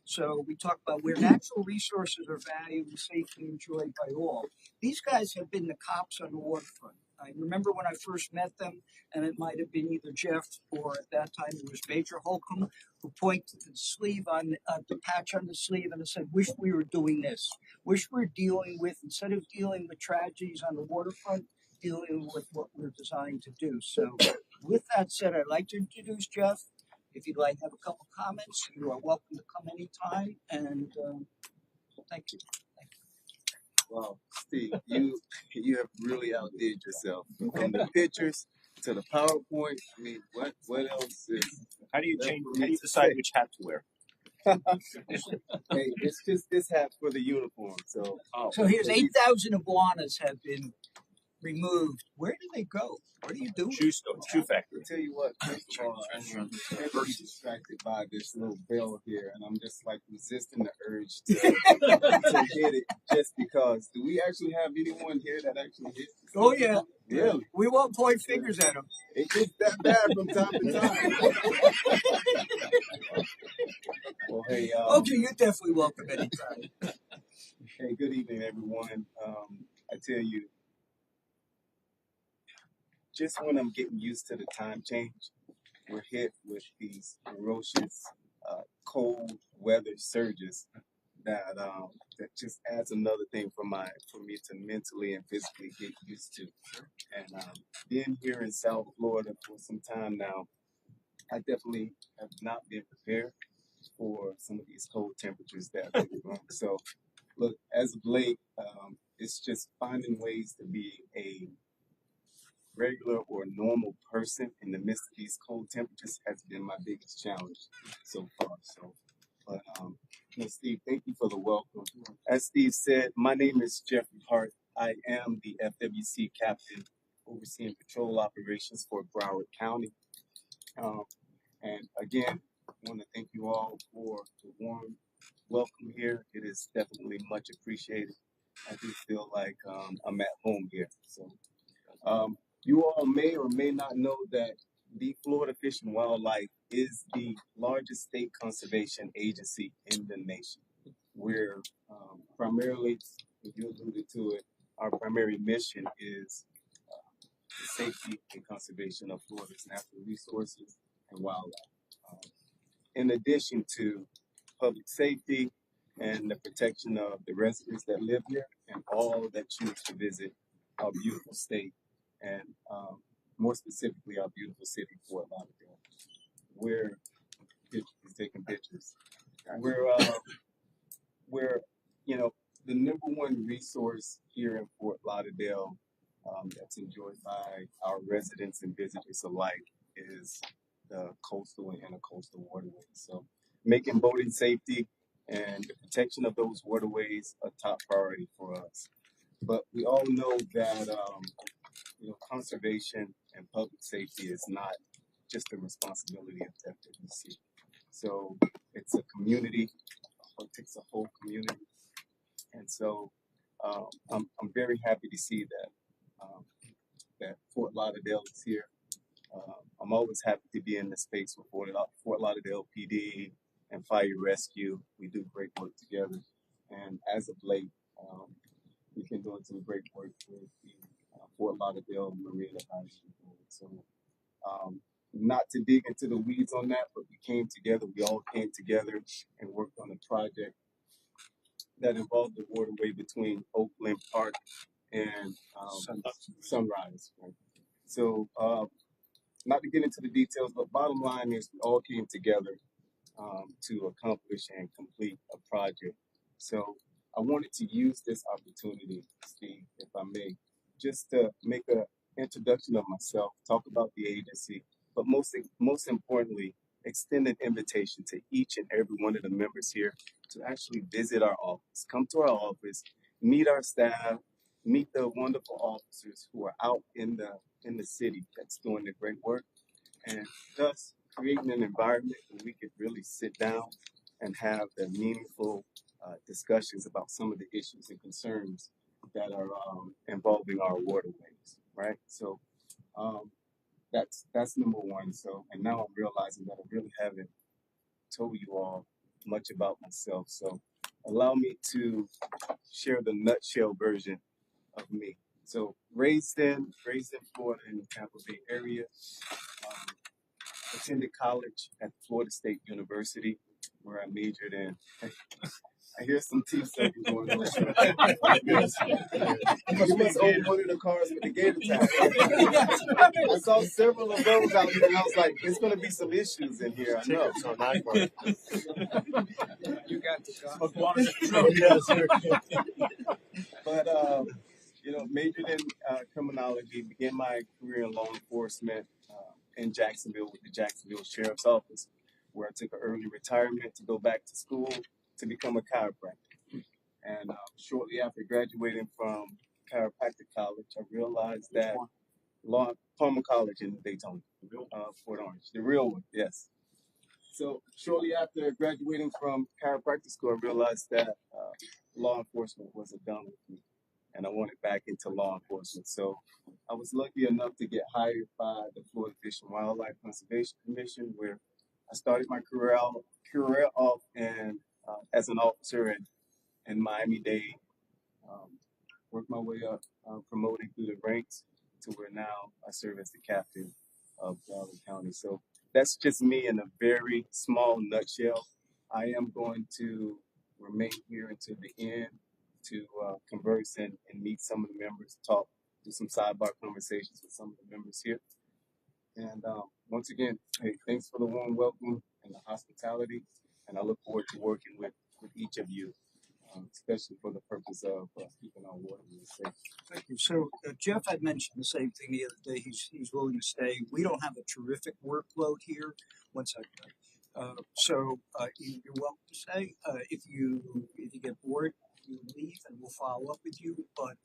So we talk about where natural resources are valued and safely enjoyed by all. These guys have been the cops on the waterfront. I remember when I first met them, and it might have been either Jeff or at that time it was Major Holcomb, who pointed to the sleeve on the patch on the sleeve and said, "Wish we were doing this. Wish we were dealing with, instead of dealing with tragedies on the waterfront, dealing with what we're designed to do." So, with that said, I'd like to introduce Jeff. If you'd like to have a couple comments, you are welcome to come anytime. And thank you. Wow, Steve, you have really outdid yourself. From the pictures to the PowerPoint, I mean, what else is? How do you decide which hat to wear? Hey, it's just this hat for the uniform. So, So here's 8,000 iguanas have been removed. Where do they go? What are you doing? Shoe factory. I'll tell you what, first of all, I'm very distracted by this little bell here, and I'm just like resisting the urge to hit it just because. Do we actually have anyone here that actually hits? Oh, yeah. Really? We won't point fingers at them. It gets that bad from time to time. Well, hey. Okay, you're definitely welcome anytime. Hey, good evening, everyone. I tell you, just when I'm getting used to the time change, we're hit with these ferocious cold weather surges that just adds another thing for me to mentally and physically get used to. And being here in South Florida for some time now, I definitely have not been prepared for some of these cold temperatures that we're going. So, look, as of late, it's just finding ways to be a regular or normal person in the midst of these cold temperatures has been my biggest challenge so far. So, but Steve, thank you for the welcome. As Steve said, my name is Jeffrey Hart. I am the FWC captain overseeing patrol operations for Broward County. Um, and again, I want to thank you all for the warm welcome here. It is definitely much appreciated. I do feel like I'm at home here. So. You all may or may not know that the Florida Fish and Wildlife is the largest state conservation agency in the nation. We're primarily, if you alluded to it, our primary mission is the safety and conservation of Florida's natural resources and wildlife. In addition to public safety and the protection of the residents that live here and all that choose to visit our beautiful state and more specifically our beautiful city, Fort Lauderdale. We're taking pictures. We're the number one resource here in Fort Lauderdale that's enjoyed by our residents and visitors alike is the coastal and intercoastal waterways. So making boating safety and the protection of those waterways a top priority for us. But we all know that conservation and public safety is not just the responsibility of the FWC. So it's a community. It takes a whole community, and so I'm very happy to see that Fort Lauderdale is here. I'm always happy to be in the space with Fort Lauderdale PD and Fire Rescue. We do great work together, and as of late, we've been doing some great work with the Fort Lauderdale Marine Advisory Board. So, not to dig into the weeds on that, but we all came together and worked on a project that involved the waterway between Oakland Park and Sunrise. Right? So, not to get into the details, but bottom line is we all came together to accomplish and complete a project. So I wanted to use this opportunity, Steve, if I may, just to make an introduction of myself, talk about the agency, but most importantly, extend an invitation to each and every one of the members here to actually visit our office. Come to our office, meet our staff, meet the wonderful officers who are out in the city that's doing the great work, and thus creating an environment where we could really sit down and have the meaningful discussions about some of the issues and concerns that are involving our waterways, right? So that's number one. So, and now I'm realizing that I really haven't told you all much about myself. So allow me to share the nutshell version of me. So raised in Florida in the Tampa Bay area. Attended college at Florida State University, where I majored in. I hear some tea sucking going on. You must own one of the cars with the gator tag. I saw several of those out there, and I was like, "There's going to be some issues in here." I know. So not one. You got the But majored in criminology. Began my career in law enforcement in Jacksonville with the Jacksonville Sheriff's Office, where I took an early retirement to go back to school to become a chiropractor. And shortly after graduating from chiropractic college, I realized that Palmer College in Daytona, Fort Orange, the real one, yes. So shortly after graduating from chiropractic school, I realized that law enforcement wasn't done with me, and I wanted back into law enforcement. So I was lucky enough to get hired by the Florida Fish and Wildlife Conservation Commission, where I started my career off and as an officer in Miami-Dade, worked my way up, promoted through the ranks to where now I serve as the captain of Lauderdale County. So that's just me in a very small nutshell. I am going to remain here until the end to converse and meet some of the members, talk, do some sidebar conversations with some of the members here. And once again, hey, thanks for the warm welcome and the hospitality. And I look forward to working with each of you, especially for the purpose of keeping our waterways safe. Thank you. So Jeff had mentioned the same thing the other day. He's willing to stay. We don't have a terrific workload here. One second. You're welcome to stay. If you get bored, you leave, and we'll follow up with you. But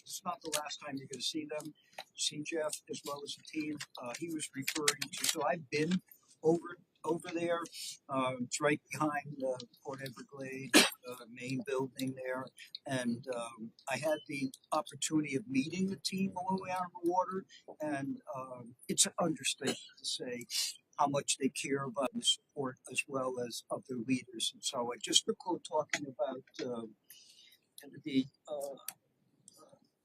it's not the last time you're going to see them. See Jeff as well as the team. He was referring to. So I've been over there. It's right behind Port Everglades main building there, and I had the opportunity of meeting the team all the way out on the water, and it's an understatement to say how much they care about the support as well as of their leaders. And so I just recall talking about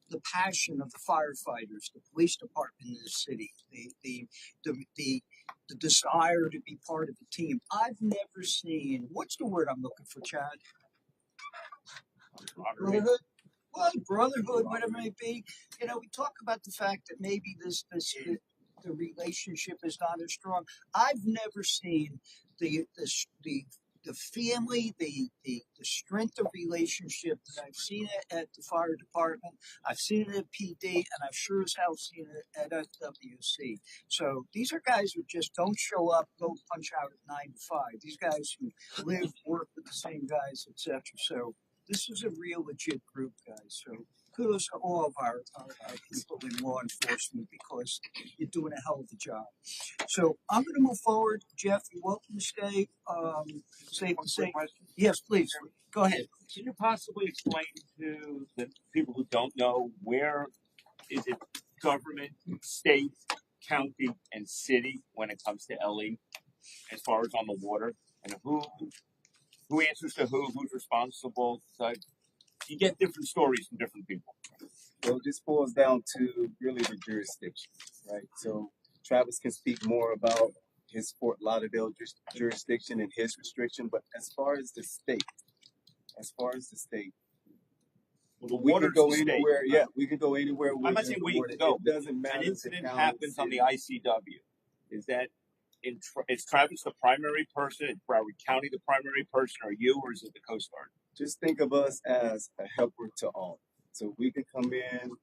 the passion of the firefighters, the police department in the city, the desire to be part of the team. I've never seen, what's the word I'm looking for, Chad? Brotherhood? Well, brotherhood, whatever it may be. You know, we talk about the fact that maybe the relationship is not as strong. I've never seen the family, the strength of relationship that I've seen it at the fire department. I've seen it at PD, and I've sure as hell seen it at FWC. So these are guys who just don't show up, go punch out at 9 to 5. These guys who live, work with the same guys, etc. So this is a real legit group, guys. So kudos to all of our people in law enforcement because you're doing a hell of a job. So I'm going to move forward. Jeff, you're welcome to stay. Safe to say. Yes, please. Go ahead. Can you possibly explain to the people who don't know where is it government, state, county, and city when it comes to LE as far as on the water, and who answers to who's responsible? So you get different stories from different people. Well, this boils down to really the jurisdiction, right? So Travis can speak more about his Fort Lauderdale jurisdiction and his restriction, but as far as the state, Well, we can go state, anywhere. right? Yeah, we can go anywhere. I'm not saying where you can go. It doesn't matter. An incident happens on the ICW. Is that is Travis the primary person? Is Broward County the primary person, or you, or is it the Coast Guard? Just think of us as a helper to all. So we can come in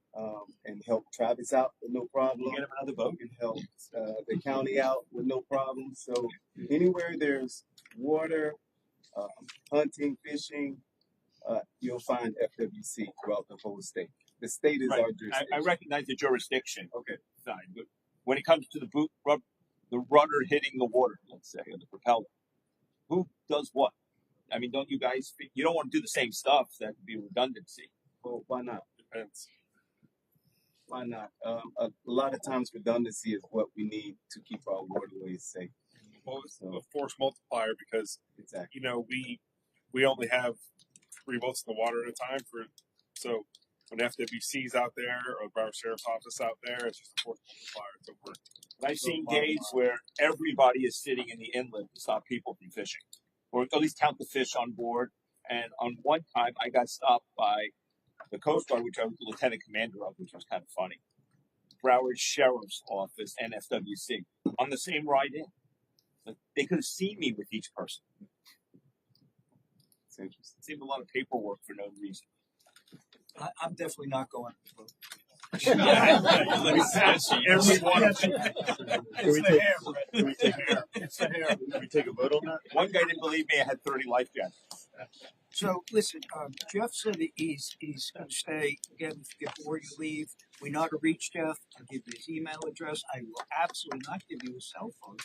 and help Travis out with no problem. Get him another boat. We can help the county out with no problem. So anywhere there's water, hunting, fishing, you'll find FWC throughout the whole state. The state is Right. our jurisdiction. I recognize the jurisdiction. Okay. Side, but when it comes to the rudder hitting the water, let's say, or the propeller, who does what? I mean, don't you guys? You don't want to do the same stuff. That would be redundancy. Well, why not? Depends. Why not? A lot of times redundancy is what we need to keep our waterways safe. Well, it's a force multiplier because Exactly. you know we only have 3 boats in the water at a time so when FWC's out there or our sheriff's office out there, it's just a force multiplier. So I've seen days where everybody is sitting in the inlet to stop people from fishing, or at least count the fish on board. And on one time, I got stopped by the Coast Guard, which I was the lieutenant commander of, which was kind of funny. Broward Sheriff's Office and FWC on the same ride in. But they could have seen me with each person. It's interesting. It seemed a lot of paperwork for no reason. I'm definitely not going. everyone. It's the hair. Can we take a vote on that? One guy didn't believe me. I had 30 life jackets. So listen, Jeff said that he's going to stay. Again, if you get bored, you leave. We know how to reach Jeff. I'll give you his email address. I will absolutely not give you his cell phone,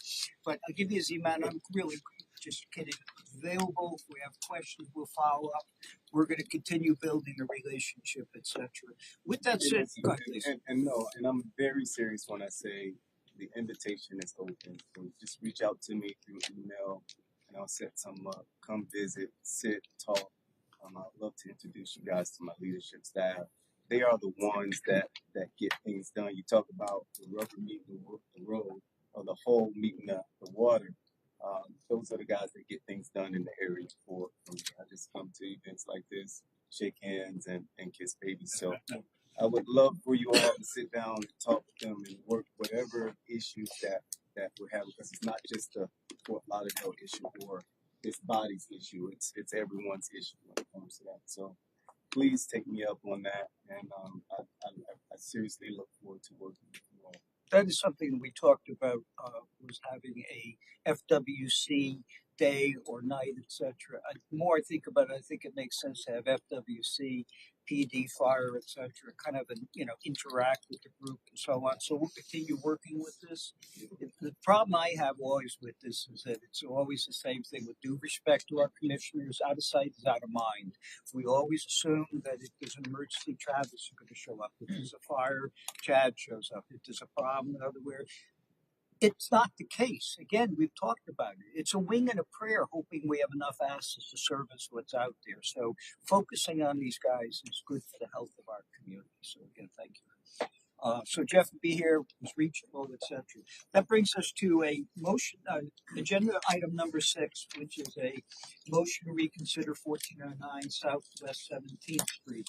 but I'll give you his email. I'm really just kidding. Available. If we have questions, we'll follow up. We're going to continue building a relationship, etc. With that said, go ahead, please. And I'm very serious when I say the invitation is open. So just reach out to me through email, and I'll set some up. Come visit, sit, talk. I'd love to introduce you guys to my leadership staff they are the ones that get things done. You talk about the rubber meeting the road, or the hole meeting the water. Those are the guys that get things done in the area for me. I just come to events like this, shake hands, and kiss babies. So I would love for you all to sit down and talk with them and work whatever issues that we're having, because it's not just a Fort Lauderdale issue or this body's issue. It's everyone's issue when it comes to that. So please take me up on that, and I seriously look forward to working with you all. That is something we talked about, was having a FWC day or night, etc. The more I think about it, I think it makes sense to have FWC, PD, fire, etc. Kind of, interact with the group and so on. So we'll continue working with this. The problem I have always with this is that it's always the same thing. With due respect to our commissioners, out of sight is out of mind. We always assume that if there's an emergency, Travis is going to show up. If there's a fire, Chad shows up. If there's a problem elsewhere, it's not the case. Again, we've talked about it. It's a wing and a prayer, hoping we have enough assets to service what's out there. So focusing on these guys is good for the health of our community. So again, thank you. So Jeff will be here, was reachable, etc. That brings us to a motion, agenda item number 6, which is a motion to reconsider 1409 Southwest 17th Street.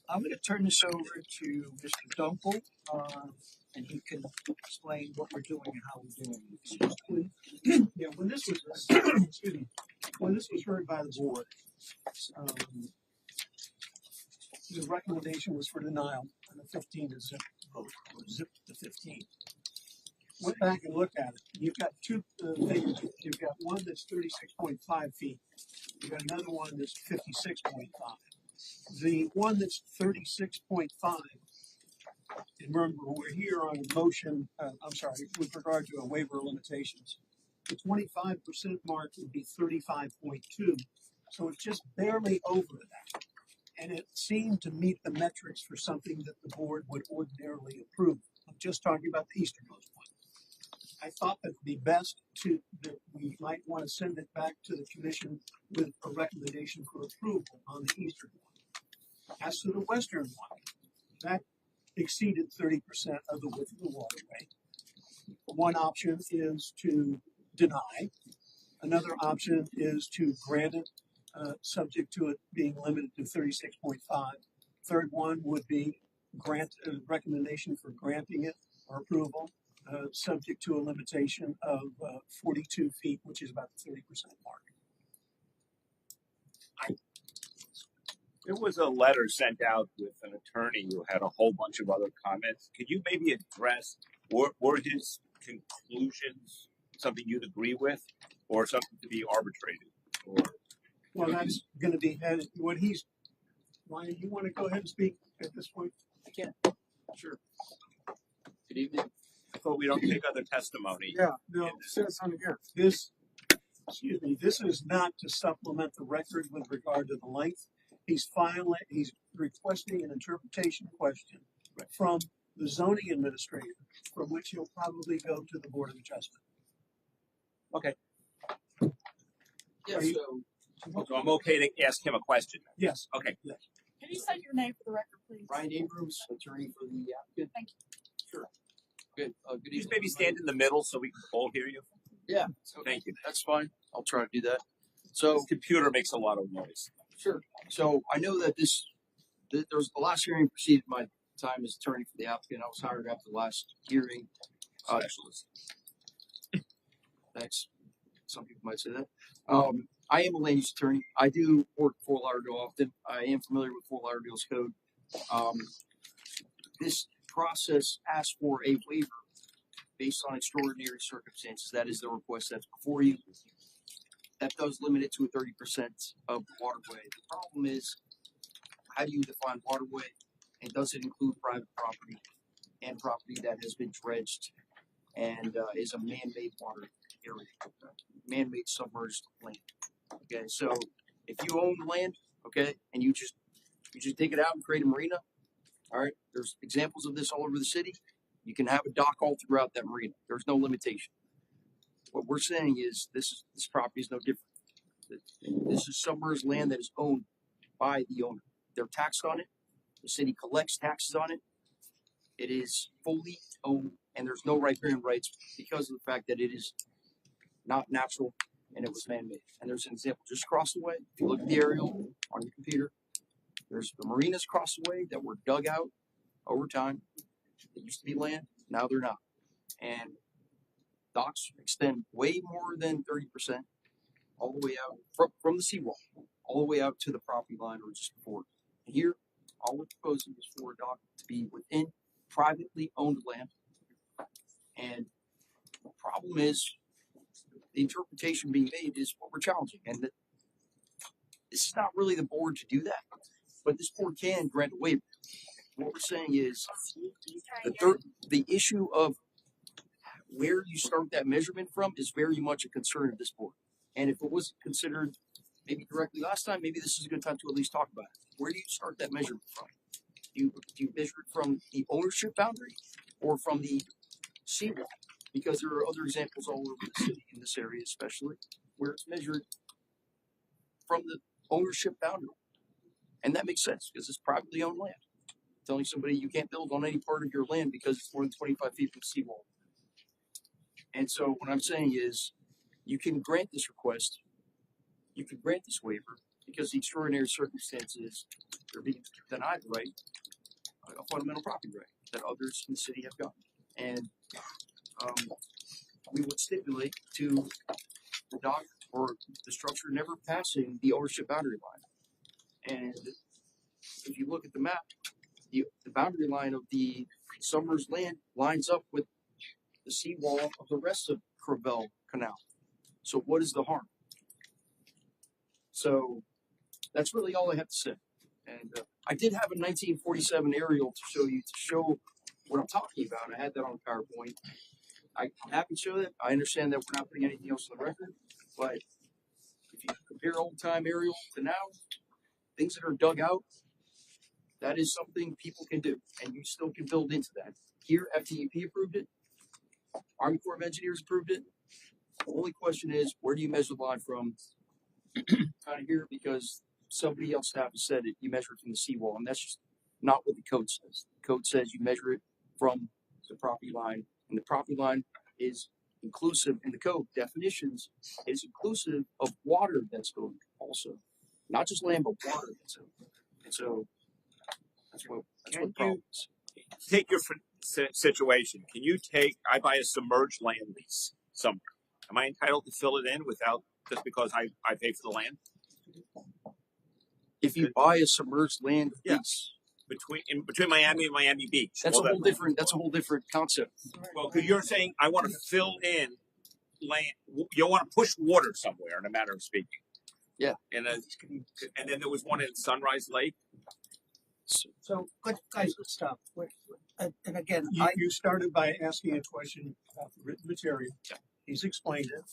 I'm going to turn this over to Mr. Dunkel, and he can explain what we're doing and how we're doing it. Yeah, when this was, excuse me, when this was heard by the board, the recommendation was for denial on the 15 to zip vote, or zip the 15. Went back and looked at it. You've got two things. You've got one that's 36.5 feet. You've got another one that's 56.5. The one that's 36.5, and remember, we're here on a motion, with regard to a waiver of limitations. The 25% mark would be 35.2, so it's just barely over that. And it seemed to meet the metrics for something that the board would ordinarily approve. I'm just talking about the easternmost one. I thought that it would be best that we might want to send it back to the commission with a recommendation for approval on the eastern one. As to the western one, that exceeded 30% of the width of the waterway. One option is to deny. Another option is to grant it, subject to it being limited to 36.5. Third one would be grant a recommendation for granting it or approval, subject to a limitation of 42 feet, which is about the 30% mark. There was a letter sent out with an attorney who had a whole bunch of other comments. Could you maybe address, were his conclusions something you'd agree with, or something to be arbitrated? Or well, that's going to be what he's. Why you want to go ahead and speak at this point? I can. Sure. Good evening. I thought we don't take other testimony. Yeah, no. This is not to supplement the record with regard to the length. He's requesting an interpretation question from the zoning administrator, from which he'll probably go to the Board of Adjustment. Okay. Yeah, So I'm okay to ask him a question? Yes. Okay. Yes. Can you say your name for the record, please? Ryan Abrams, attorney for the applicant. Thank you. Sure. Good. Good Can you evening. maybe stand in the middle so we can all hear you? Yeah. Thank you. That's fine. I'll try to do that. So, The computer makes a lot of noise. sure. So I know that there's the last hearing preceded my time as attorney for the applicant. I was hired after the last hearing. Specialist. Thanks. Some people might say that. I am a land use attorney. I do work Fort Lauderdale often. I am familiar with Fort Lauderdale's code. This process asks for a waiver based on extraordinary circumstances. That is the request that's before you. That does limit it to 30% of the waterway. The problem is, how do you define waterway? And does it include private property and property that has been dredged and is a man-made water area, man-made submerged land? Okay, so if you own land, okay, and you just take it out and create a marina, all right, there's examples of this all over the city. You can have a dock all throughout that marina. There's no limitation. What we're saying is this property is no different. This is submerged land that is owned by the owner. They're taxed on it. The city collects taxes on it. It is fully owned, and there's no riparian rights because of the fact that it is not natural and it was man-made. And there's an example just across the way. If you look at the aerial on your computer, there's the marinas across the way that were dug out over time. They used to be land, now they're not. And docks extend way more than 30%, all the way out from the seawall, all the way out to the property line or just before. And here, all we're proposing is for a dock to be within privately owned land. And the problem is, the interpretation being made is what we're challenging. And that this is not really the board to do that, but this board can grant a waiver. What we're saying is the issue of where you start that measurement from is very much a concern of this board. And if it was considered maybe correctly last time, maybe this is a good time to at least talk about it. Where do you start that measurement from? Do you measure it from the ownership boundary or from the seawall? Because there are other examples all over the city, in this area especially, where it's measured from the ownership boundary. And that makes sense because it's privately owned land. Telling somebody you can't build on any part of your land because it's more than 25 feet from the seawall. And so what I'm saying is you can grant this request, you can grant this waiver because the extraordinary circumstances they're being denied the right, a fundamental property right that others in the city have gotten. And we would stipulate to the dock or the structure never passing the ownership boundary line. And if you look at the map, the boundary line of the Summers land lines up with the seawall of the rest of Crabell Canal. So what is the harm? So that's really all I have to say. And I did have a 1947 aerial to show what I'm talking about. I had that on PowerPoint. I'm happy to show that. I understand that we're not putting anything else on the record, but if you compare old time aerial to now, things that are dug out, that is something people can do, and you still can build into that. Here, FDEP approved it. Army Corps of Engineers approved it. The only question is, where do you measure the line from? Kind of here, because somebody else staff has said it, you measure it from the seawall, and that's just not what the code says. The code says you measure it from the property line, and the property line is inclusive in the code definitions. It's inclusive of water that's going also, not just land, but water that's out. And so that's what the problem is. Take your situation. Can you I buy a submerged land lease somewhere. Am I entitled to fill it in without, just because I pay for the land? If you buy a submerged land lease, between Miami and Miami Beach. That's a whole different concept. Well, because you're saying I want to fill in land. You want to push water somewhere, in a matter of speaking. Yeah. And then there was one in Sunrise Lake. So, guys, let's stop. And again, You started by asking a question about the written material. Yeah. He's explained it.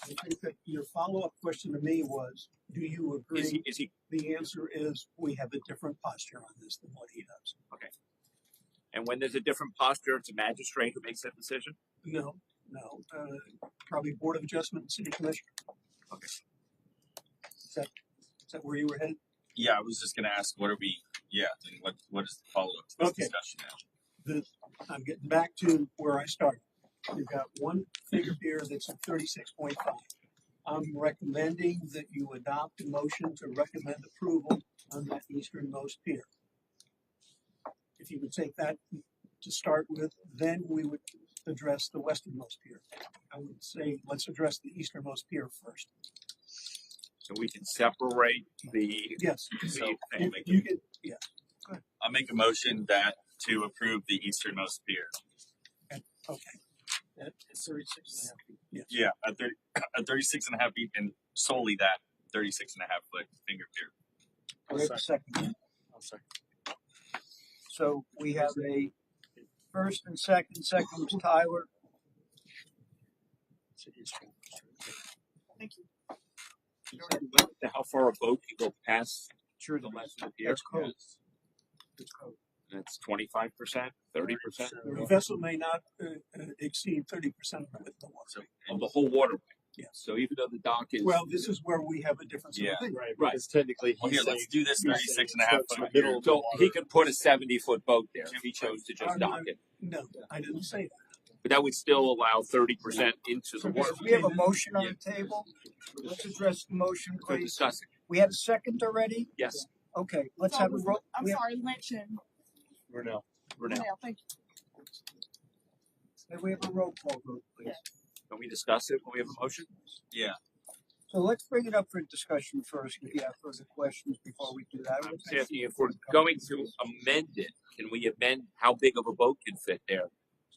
I think that your follow-up question to me was, do you agree? Is he? The answer is, we have a different posture on this than what he does. Okay. And when there's a different posture, it's a magistrate who makes that decision? No. Probably Board of Adjustment and City Commissioner. Okay. Is that where you were headed? Yeah, I was just going to ask, what is the follow-up to this discussion now? I'm getting back to where I started. We've got one figure here that's at 36.5. I'm recommending that you adopt a motion to recommend approval on that easternmost pier. If you would take that to start with, then we would address the westernmost pier. I would say let's address the easternmost pier first. So we can separate the. Yes. So you can. Yeah. Go ahead. I'll make a motion to approve the easternmost pier. Okay. It's 36.5 feet. Yes. Yeah, at 36.5 feet, and solely that 36.5 foot finger pier. Wait a second. So we have a first and second. Second was Tyler. Thank you. How far a boat can go past through the left of the pier? That's code. It's code. That's 25%, 30%. The vessel may not exceed 30% of the water. Of the whole waterway. Yes. So even though the dock is Well, this is where we have a difference of Yeah. opinion. Right, Right. because technically Well, he's here, let's saying, do this he's 36 saying and a half it starts in foot the middle of the so water. he could put a 70-foot boat there if he chose to just dock it. No, I didn't say that. But that would still allow 30% into the Okay, water. we have a motion on the table. Let's address the motion, We're please. discussing. We had a second already? Yes. Okay, let's So have a was- roll. I'm we have- sorry, Lynch and We're now. Brunel, thank you. May we have a roll call vote, please? Can we discuss it when we have a motion? Yeah. So let's bring it up for discussion first, if you have further questions before we do that. I'm just asking if we're going to amend it, can we amend how big of a boat can fit there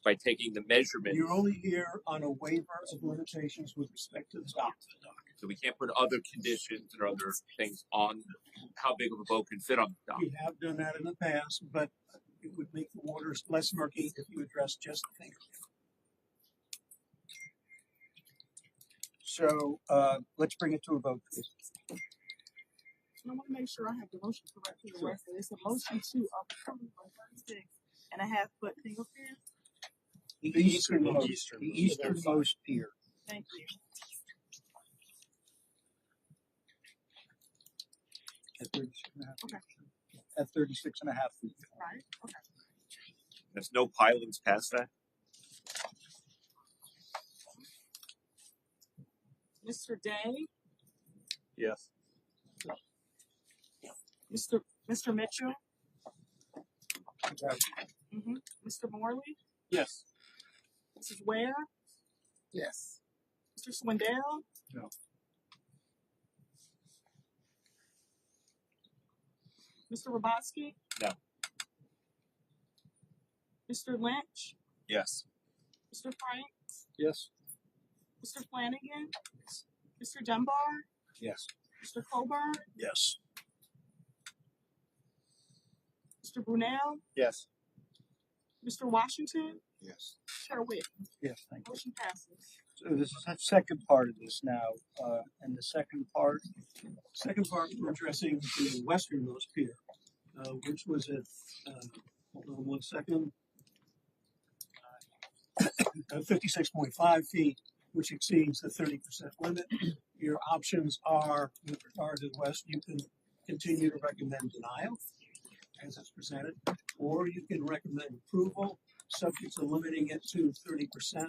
by taking the measurement? You're only here on a waiver of limitations with respect to the dock. So we can't put other conditions or other things on how big of a boat can fit on the dock. We have done that in the past, but it would make the waters less murky if you address just the thing. So, let's bring it to a vote, please. I want to make sure I have the motion correct for the record. It's a motion to approve a 36.5-foot single pier. The easternmost pier. Thank you. At 36 and a half. Okay. At 36 and a half feet. Right. Okay. There's no pilings past that? Mr. Day, Yes. Mr. Mitchell, Okay. Mr. Morley, Yes. Mrs. Ware, Yes. Mr. Swindell. No. Mr. Robotsky. No. Mr. Lynch, Yes. Mr. Franks, Yes. Mr. Flanagan, Mr. Dunbar, Yes. Mr. Colburn, Yes. Mr. Brunel, Yes. Mr. Washington, Yes. Chair Witt. Yes, thank you. Motion passes. So this is the second part of this now, and the second part, Second part, we're addressing the westernmost pier, which was at, hold on one second. 56.5 feet, which exceeds the 30% limit. Your options are, with regard to the west, you can continue to recommend denial as it's presented, or you can recommend approval, subject to limiting it to 30%,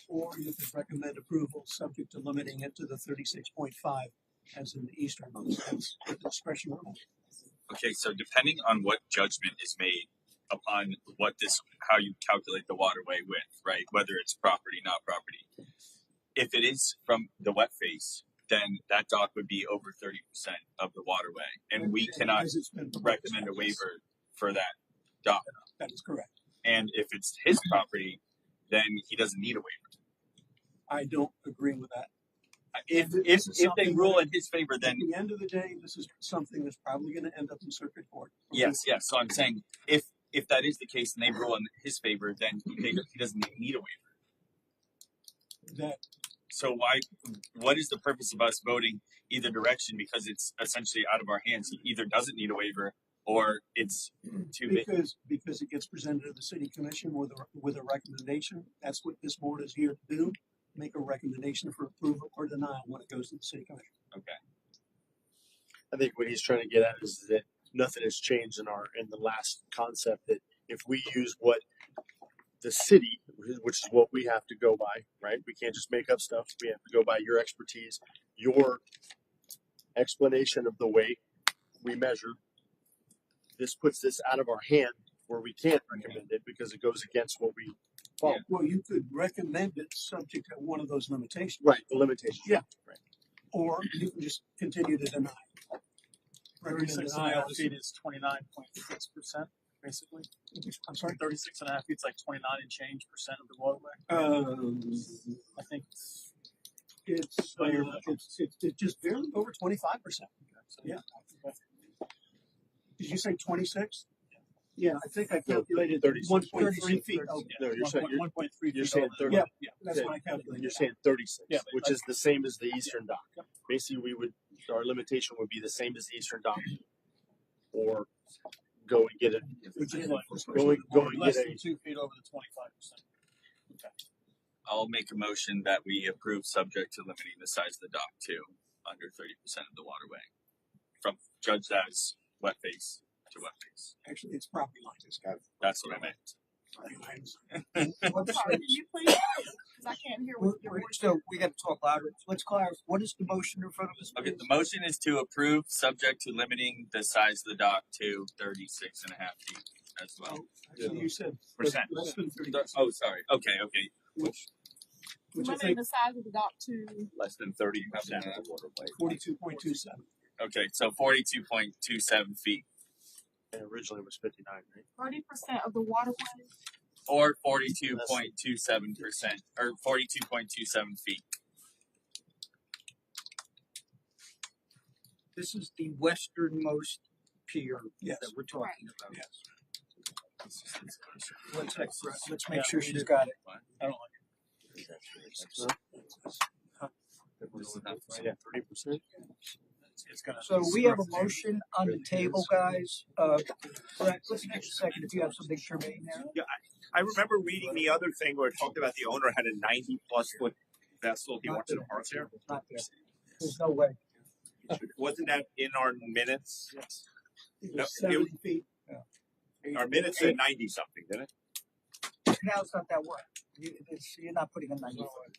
or you could recommend approval, subject to limiting it to the 36.5 as in the easternmost. That's the discretion rule. Okay, so depending on what judgment is made upon how you calculate the waterway width, right? Whether it's property, not property. If it is from the wet face, then that dock would be over 30% of the waterway, and we cannot As it's been recommend a waiver for that dock. That is correct. And if it's his property, then he doesn't need a waiver. I don't agree with that. If This is they something rule that- in his favor, At then the end of the day, this is something that's probably going to end up in circuit court. yes. So I'm saying if that is the case and they rule in his favor, then he doesn't need a waiver. That So what is the purpose of us voting either direction? Because it's essentially out of our hands. He either doesn't need a waiver or it's too big. because it gets presented to the city commission with a recommendation. That's what this board is here to do. Make a recommendation for approval or denial when it goes to the city commission. Okay. I think what he's trying to get at is that nothing has changed in the last concept, that if we use what the city, which is what we have to go by, right? We can't just make up stuff. We have to go by your expertise, your explanation of the way we measure. This puts this out of our hand where we can't recommend it because it goes against what we follow. Well, you could recommend it subject to one of those limitations. Right, the limitations. Yeah. Right. Or you can just continue to deny. Recommend 36 and a denial half feet is 29.6%, basically. I'm sorry? 36 and a half feet is like 29 and change percent of the waterway. I think It's just barely over 25%. Yeah. Did you say 26? Yeah, I think I calculated 1.3 feet. Oh, No, you're saying 1.3 you're feet saying over 30. yeah, that's what I calculated. You're saying 36, Yeah, which is the same as the eastern dock. Basically, our limitation would be the same as the eastern dock, or go and get it. which is like Go and less get than a. 2 feet over the 25%. Okay. I'll make a motion that we approve subject to limiting the size of the dock to under 30% of the waterway. From judged as wet face to wet face. Actually, it's property line. It's got That's what I meant. property lines. Sorry, can you please? Because I can't hear what your voice. So we got to talk louder. Let's clarify. What is the motion in front of us? Okay, please? the motion is to approve subject to limiting the size of the dock to 36.5 feet as well. Actually, you said Percent. less than 30%. Oh, sorry. Okay. Which I Limiting think the size of the dock to Less than 30% of the waterway. 42.27. Okay, so 42.27 feet And originally it was 59, right? 30% of the waterway. or 42.27% or 42.27 feet. This is the westernmost pier Yes. that we're talking about. Yes. Let's make sure she's got it. I don't like Yeah, 30%. It's gonna. So we have a motion on the table, guys. Brett, let's take a second if you have something germane there. Yeah, I remember reading the other thing where it talked about the owner had a 90+ foot vessel he wanted to park there. Not there. There's no way. Wasn't that in our minutes? It No, was 70 feet. Our minutes said 90 something, didn't it? Now it's not that wide. You're not putting a 90 foot.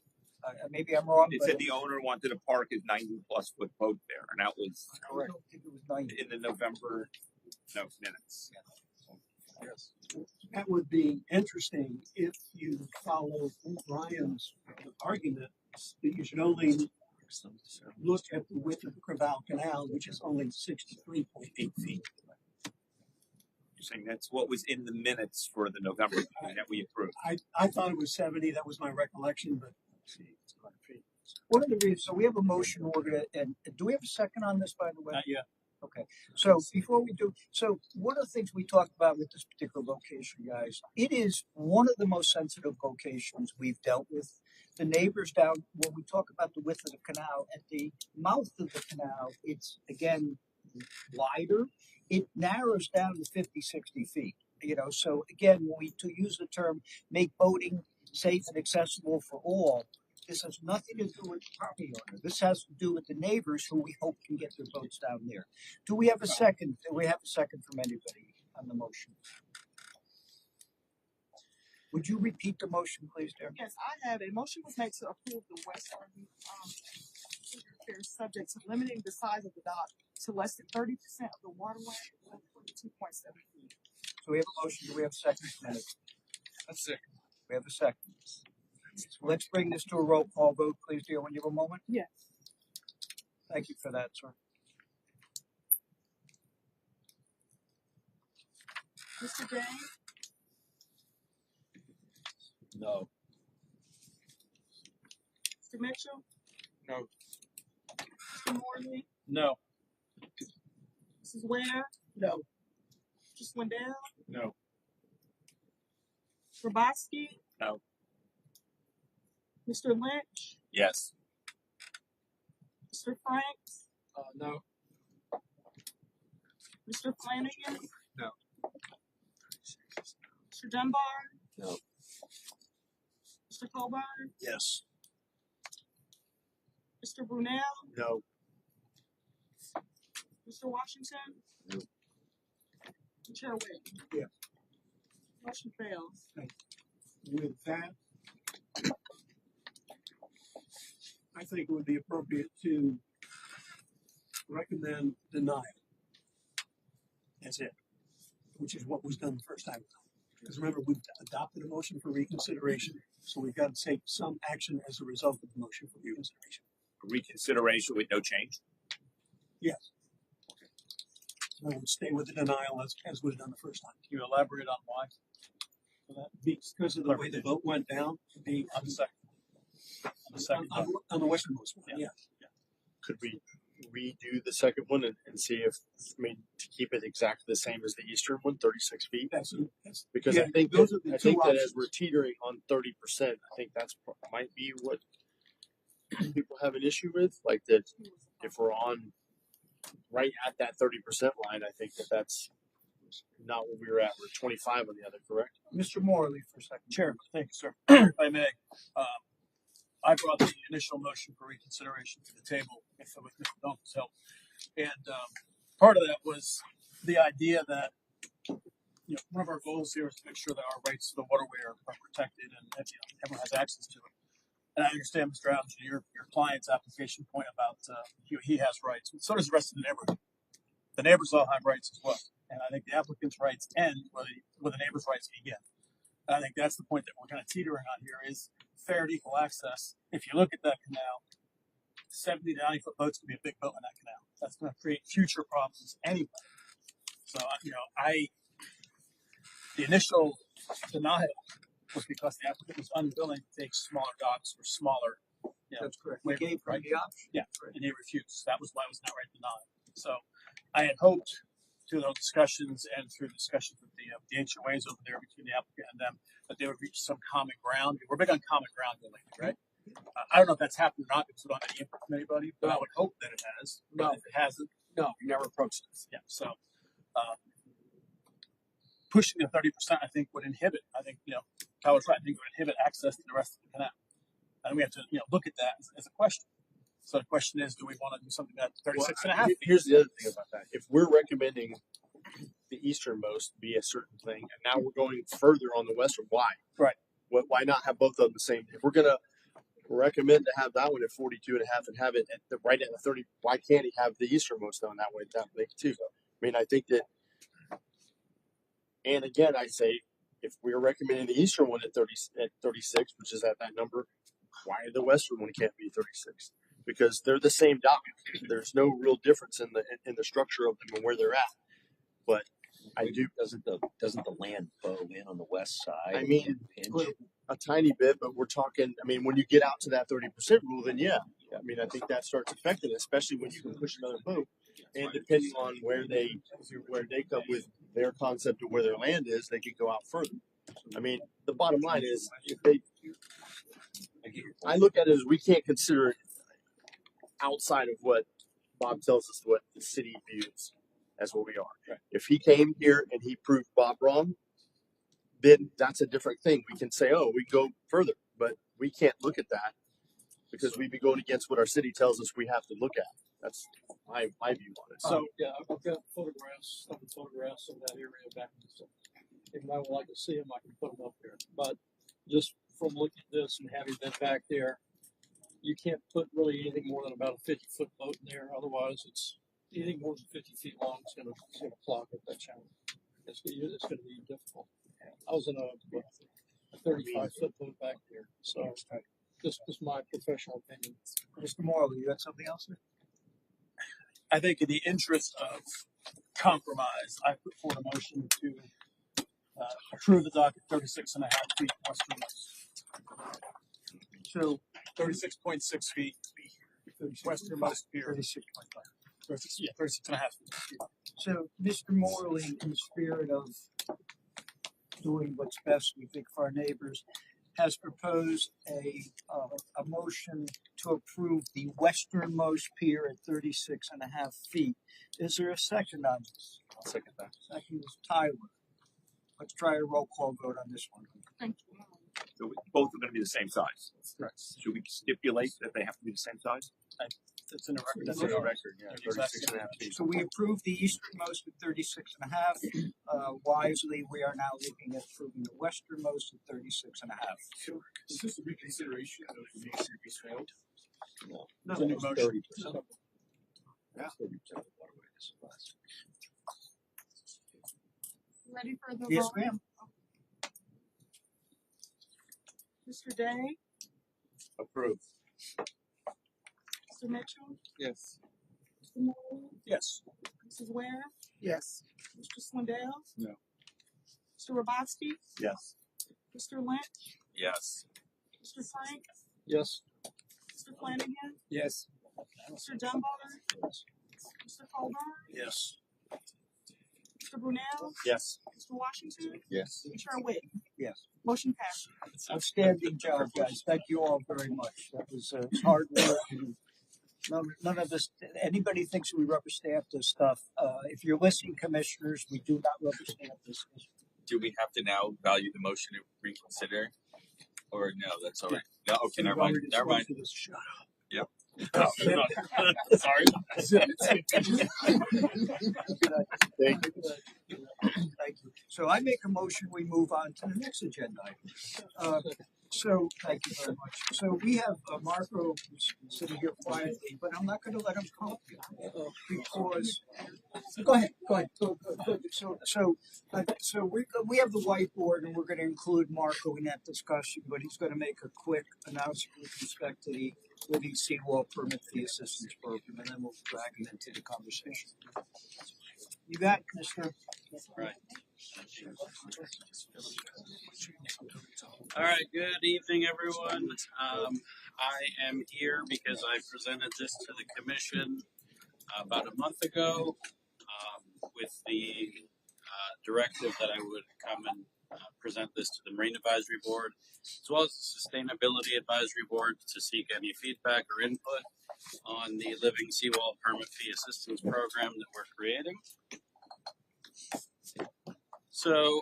Maybe I'm wrong. It but said the owner wanted to park his 90+ foot boat there, and that was I don't think it was 90. in the November minutes. Yes. That would be interesting if you follow Ryan's argument that you should only look at the width of the Creval Canal, which is only 63.8 feet. You're saying that's what was in the minutes for the November meeting that we approved. I thought it was 70. That was my recollection, but see, it's 100 feet. One of the reasons, so we have a motion, we're gonna, and do we have a second on this, by the way? Not yet. Okay, so before we do, so one of the things we talked about with this particular location, guys, it is one of the most sensitive locations we've dealt with. The neighbors down, when we talk about the width of the canal, at the mouth of the canal, it's again wider. It narrows down to 50, 60 feet. You know, so again, when we to use the term make boating safe and accessible for all, this has nothing to do with the property owner. This has to do with the neighbors who we hope can get their boats down there. Do we have a second? Do we have a second from anybody on the motion? Would you repeat the motion, please, dear? Yes, I have a motion was made to approve the western pier subject to limiting the size of the dock to less than 30% of the waterway, 42.7 feet. So we have a motion. Do we have a second from anybody? A second. We have a second. Let's bring this to a roll call vote, please, dear, when you have a moment. Yes. Thank you for that, sir. Mr. James, No. Mr. Mitchell, No. Mr. Morley, No. Mrs. Ware, No. Mr. Swindell, No. Grabowski, No. Mr. Lynch, Yes. Mr. Franks, No. Mr. Flanagan, No. Mr. Dunbar, No. Mr. Colburn, Yes. Mr. Brunel, No. Mr. Washington, No. and Chair Wade. Yeah. Motion fails. With that, I think it would be appropriate to recommend denial. That's it, which is what was done the first time. Because remember, we've adopted a motion for reconsideration, so we've got to take some action as a result of the motion for reconsideration. Reconsideration with no change? Yes. So I would stay with the denial as was done the first time. Can you elaborate on why? Because of the way the vote went down, On the second. On the second. on the westernmost one, yeah. Could we redo the second one and see if, to keep it exactly the same as the eastern one, 36 feet? That's Because yeah, I think those are the two that as options. we're teetering on 30%, I think that's might be what people have an issue with. Like that, if we're on right at that 30% line, I think that's not what we were at. We're 25 on the other, correct? Mr. Morley for a second. Chair, thank you, sir. If I may, I brought the initial motion for reconsideration to the table with Mr. Duncan's help. And part of that was the idea that, one of our goals here is to make sure that our rights to the waterway are protected and everyone has access to it. And I understand, Mr. Adams, your client's application point about he has rights, but so does the rest of the neighborhood. The neighbors all have rights as well. And I think the applicant's rights end where the neighbor's rights begin. And I think that's the point that we're kind of teetering on here is fair and equal access. If you look at that canal, 70 to 90 foot boats can be a big boat in that canal. That's going to create future problems anyway. So, the initial denial was because the applicant was unwilling to take smaller docks or smaller. That's correct. We gave him the option. Yeah, and he refused. That was why it was not right denied. So I had hoped through those discussions and through discussions with the HOAs over there between the applicant and them that they would reach some common ground. We're big on common ground lately, right? I don't know if that's happened or not because we don't have any input from anybody, but I would hope that it has. But if it hasn't, No, you never approached us. yeah. So pushing the 30%, I think, would inhibit. I think, Kyle was right. I think it would inhibit access to the rest of the canal. And we have to, look at that as a question. So the question is, do we want to do something at 36 and a half? Here's the other thing about that. If we're recommending the easternmost be a certain thing, and now we're going further on the western, why? Right. Why not have both of them the same? If we're going to recommend to have that one at 42 and a half and have it right at the 30, why can't he have the easternmost on that way, that lake too? I mean, I think that, and again, I say, if we're recommending the eastern one at 36, which is at that number, why the western one can't be 36? Because they're the same dock. There's no real difference in the structure of them and where they're at. But I do. Doesn't the land bow in on the west side? I mean, a tiny bit, but we're talking. I mean, when you get out to that 30% rule, then yeah. I mean, I think that starts affecting it, especially when you can push another boat. And depending on where they come with their concept of where their land is, they could go out further. I mean, the bottom line is, I look at it as we can't consider it outside of what Bob tells us what the city views as what we are. Right. If he came here and he proved Bob wrong, then that's a different thing. We can say, oh, we go further, but we can't look at that because we'd be going against what our city tells us we have to look at. That's my view on it. So yeah, I've got photographs of that area back and stuff. If I would like to see them, I can put them up there. But just from looking at this and having been back there, you can't put really anything more than about a 50-foot boat in there. Otherwise, it's anything more than 50 feet long. It's going to clog up that channel. It's going to be difficult. I was in a 35-foot boat back there. So this is my professional opinion. Mr. Morley, you got something else? I think in the interest of compromise, I put forward a motion to approve the dock at 36 and a half feet westernmost. So 36.6 feet westernmost pier. 36.5. 36 and a half feet. So, Mr. Morley, in the spirit of doing what's best, we think, for our neighbors, has proposed a motion to approve the westernmost pier at 36 and a half feet. Is there a second on this? I'll second that. Second is Tyler. Let's try a roll call vote on this one. Thank you. So both are going to be the same size. Right. Should we stipulate that they have to be the same size? It's in the record. That's in the record. Yeah, 36 and a half feet. So we approve the easternmost at 36 and a half. Wisely, we are now looking at approving the westernmost at 36 and a half. Is this a reconsideration of the series failed? No. It's a new motion. 30%. Yeah. 30% of the waterway is less. Ready for the Yes, vote? ma'am. Mr. Day, Approved. Mr. Mitchell, Yes. Mr. Morley, Yes. Mrs. Ware, Yes. Mr. Swindell, No. Mr. Roboski, Yes. Mr. Lynch, Yes. Mr. Frank, Yes. Mr. Flanagan, Yes. Mr. Dunbar, Mr. Colburn, Yes. Mr. Brunel, Yes. Mr. Washington, Yes. Chair Witt. Yes. Motion passed. Outstanding job, guys. Thank you all very much. That was hard work and None of this, anybody thinks we rubber stamp this stuff. If you're listening, commissioners, we do not rubber stamp this. Do we have to now value the motion to reconsider? Or no, that's all right. No, okay, We've never mind. already Never mind. disposed of this. Shut up. Yep. Sorry. Thank you. Thank you. So I make a motion, we move on to the next agenda item. So, thank you very much. So we have Marco sitting here quietly, but I'm not gonna let him come up here because, go ahead. So we have the whiteboard and we're gonna include Marco in that discussion, but he's gonna make a quick announcement with respect to the living seawall permit fee assistance program, and then we'll drag him into the conversation. You got it, Mr. Right. All right. Good evening, everyone. I am here because I presented this to the commission about a month ago with the directive that I would come and present this to the Marine Advisory Board, as well as the Sustainability Advisory Board, to seek any feedback or input on the Living Seawall Permit Fee Assistance Program that we're creating. So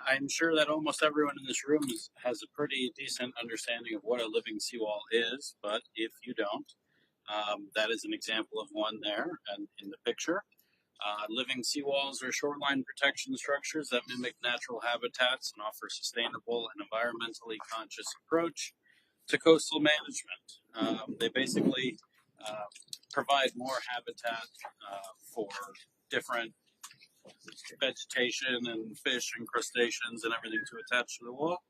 I'm sure that almost everyone in this room has a pretty decent understanding of what a living seawall is, but if you don't, that is an example of one there and in the picture. Living seawalls are shoreline protection structures that mimic natural habitats and offer sustainable and environmentally conscious approach to coastal management. They basically provide more habitat for different vegetation and fish and crustaceans and everything to attach to the wall,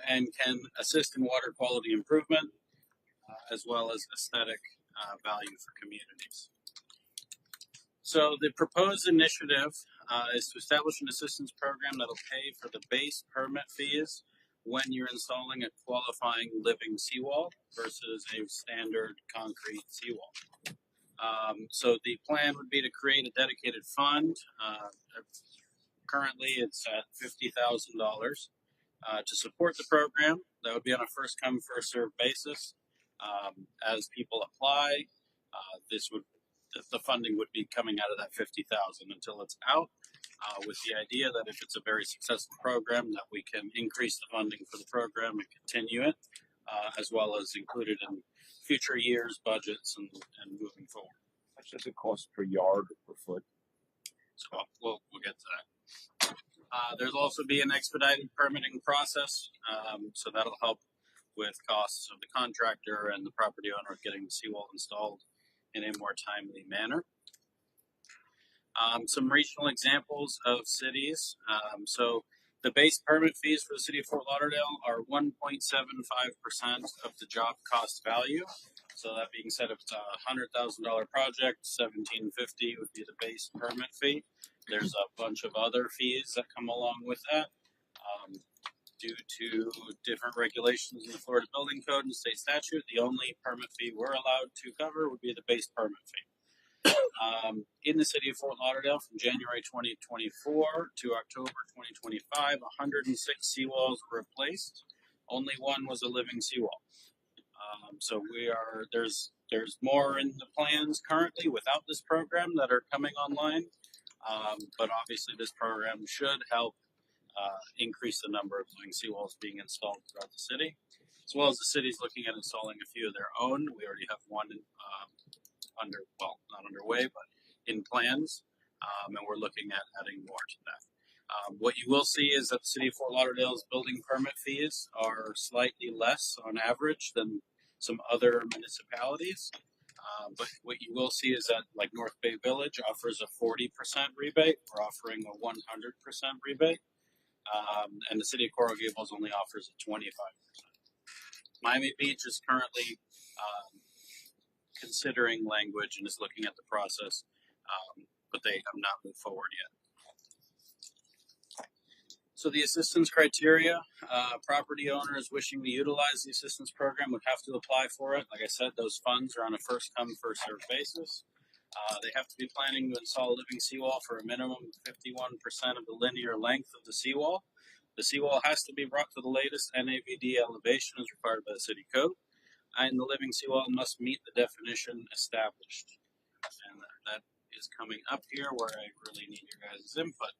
and can assist in water quality improvement as well as aesthetic value for communities. So the proposed initiative is to establish an assistance program that will pay for the base permit fees when you're installing a qualifying living seawall versus a standard concrete seawall. So the plan would be to create a dedicated fund. Currently, it's at $50,000 to support the program. That would be on a first come, first served basis. As people apply, the funding would be coming out of that $50,000 until it's out. With the idea that if it's a very successful program, that we can increase the funding for the program and continue it, as well as include it in future years' budgets and moving forward. How much does it cost per yard or per foot? So we'll get to that. There'll also be an expedited permitting process, so that'll help with costs of the contractor and the property owner getting the seawall installed in a more timely manner. Some regional examples of cities. So the base permit fees for the city of Fort Lauderdale are 1.75% of the job cost value. So that being said, if it's a $100,000 project, $1,750 would be the base permit fee. There's a bunch of other fees that come along with that. Due to different regulations in the Florida Building Code and state statute, the only permit fee we're allowed to cover would be the base permit fee. In the city of Fort Lauderdale, from January 2024 to October 2025, 106 seawalls were replaced. Only one was a living seawall. So there's more in the plans currently without this program that are coming online. But obviously this program should help increase the number of living seawalls being installed throughout the city, as well as the city's looking at installing a few of their own. We already have one not underway, but in plans, and we're looking at adding more to that. What you will see is that the city of Fort Lauderdale's building permit fees are slightly less on average than some other municipalities. But what you will see is that, like North Bay Village offers a 40% rebate. We're offering a 100% rebate. And the city of Coral Gables only offers a 25%. Miami Beach is currently considering language and is looking at the process, but they have not moved forward yet. So the assistance criteria, property owners wishing to utilize the assistance program would have to apply for it. Like I said, those funds are on a first come, first served basis. They have to be planning to install a living seawall for a minimum of 51% of the linear length of the seawall. The seawall has to be brought to the latest NAVD elevation as required by the city code. and the living seawall must meet the definition established. And that is coming up here where I really need your guys' input.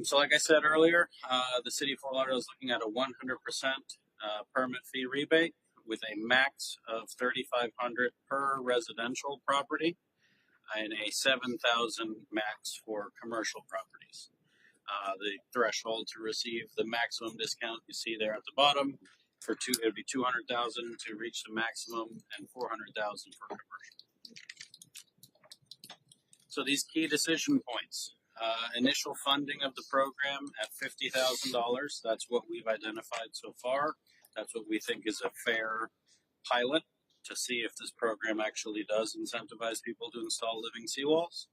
So like I said earlier, the city of Fort Lauderdale is looking at a 100% permit fee rebate with a max of $3,500 per residential property and a $7,000 max for commercial properties. The threshold to receive the maximum discount you see there at the bottom it'd be $200,000 to reach the maximum and $400,000 for commercial. So these key decision points. Initial funding of the program at $50,000. That's what we've identified so far. That's what we think is a fair pilot to see if this program actually does incentivize people to install living seawalls.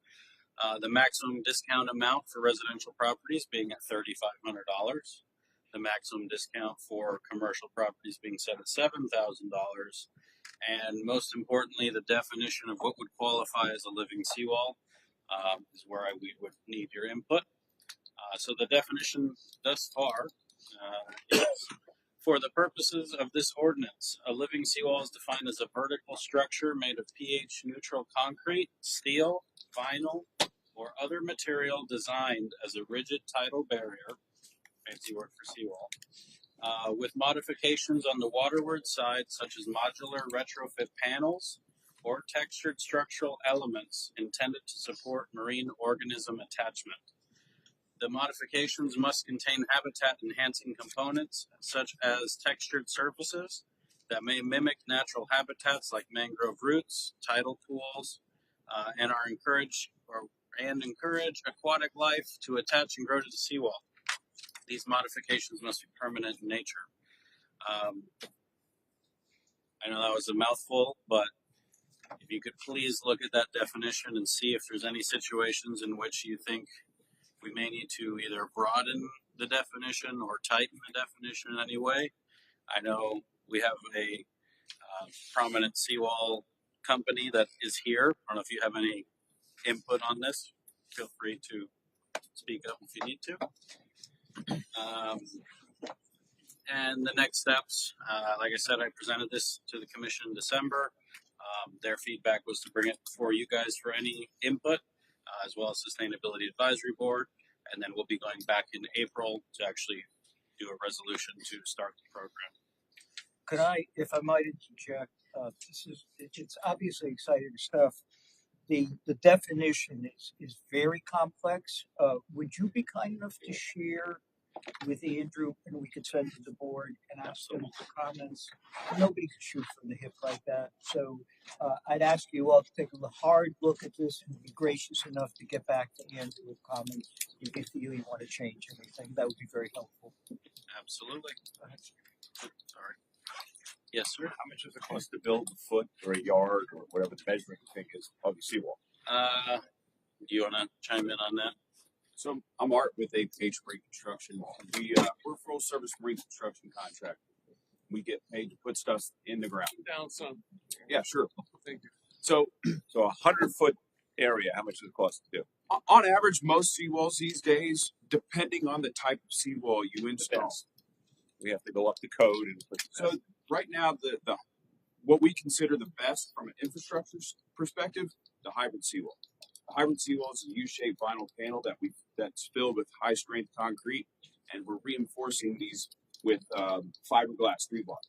The maximum discount amount for residential properties being at $3,500. The maximum discount for commercial properties being set at $7,000. And most importantly, the definition of what would qualify as a living seawall is where we would need your input. So the definition thus far is, for the purposes of this ordinance, a living seawall is defined as a vertical structure made of pH-neutral concrete, steel, vinyl, or other material designed as a rigid tidal barrier, fancy word for seawall, with modifications on the waterward side, such as modular retrofit panels or textured structural elements intended to support marine organism attachment. The modifications must contain habitat-enhancing components, such as textured surfaces that may mimic natural habitats like mangrove roots, tidal pools, and encourage aquatic life to attach and grow to the seawall. These modifications must be permanent in nature. I know that was a mouthful, but if you could please look at that definition and see if there's any situations in which you think we may need to either broaden the definition or tighten the definition in any way. I know we have a prominent seawall company that is here. I don't know if you have any input on this. Feel free to speak up if you need to. And the next steps, like I said, I presented this to the commission in December. Their feedback was to bring it before you guys for any input, as well as Sustainability Advisory Board. And then we'll be going back in April to actually do a resolution to start the program. Could I, if I might interject, it's obviously exciting stuff. The definition is very complex. Would you be kind enough to share with Andrew, and we could send to the board and ask them for comments? Nobody can shoot from the hip like that. So I'd ask you all to take a hard look at this and be gracious enough to get back to Andrew with comments if you really want to change anything. That would be very helpful. Absolutely. Sorry. Yes, sir. How much does it cost to build a foot or a yard or whatever the measuring thing is of the seawall? Do you want to chime in on that? So I'm Art with APH Marine Construction. We're full service marine construction contractor. We get paid to put stuff in the ground. Down some. Yeah, sure. Thank you. So 100-foot area, how much does it cost to do? On average, most seawalls these days, depending on the type of seawall you install, we have to go up the code and put. So right now, the what we consider the best from an infrastructure perspective, the hybrid seawall. The hybrid seawall is a U-shaped vinyl panel that's filled with high-strength concrete, and we're reinforcing these with fiberglass rebar.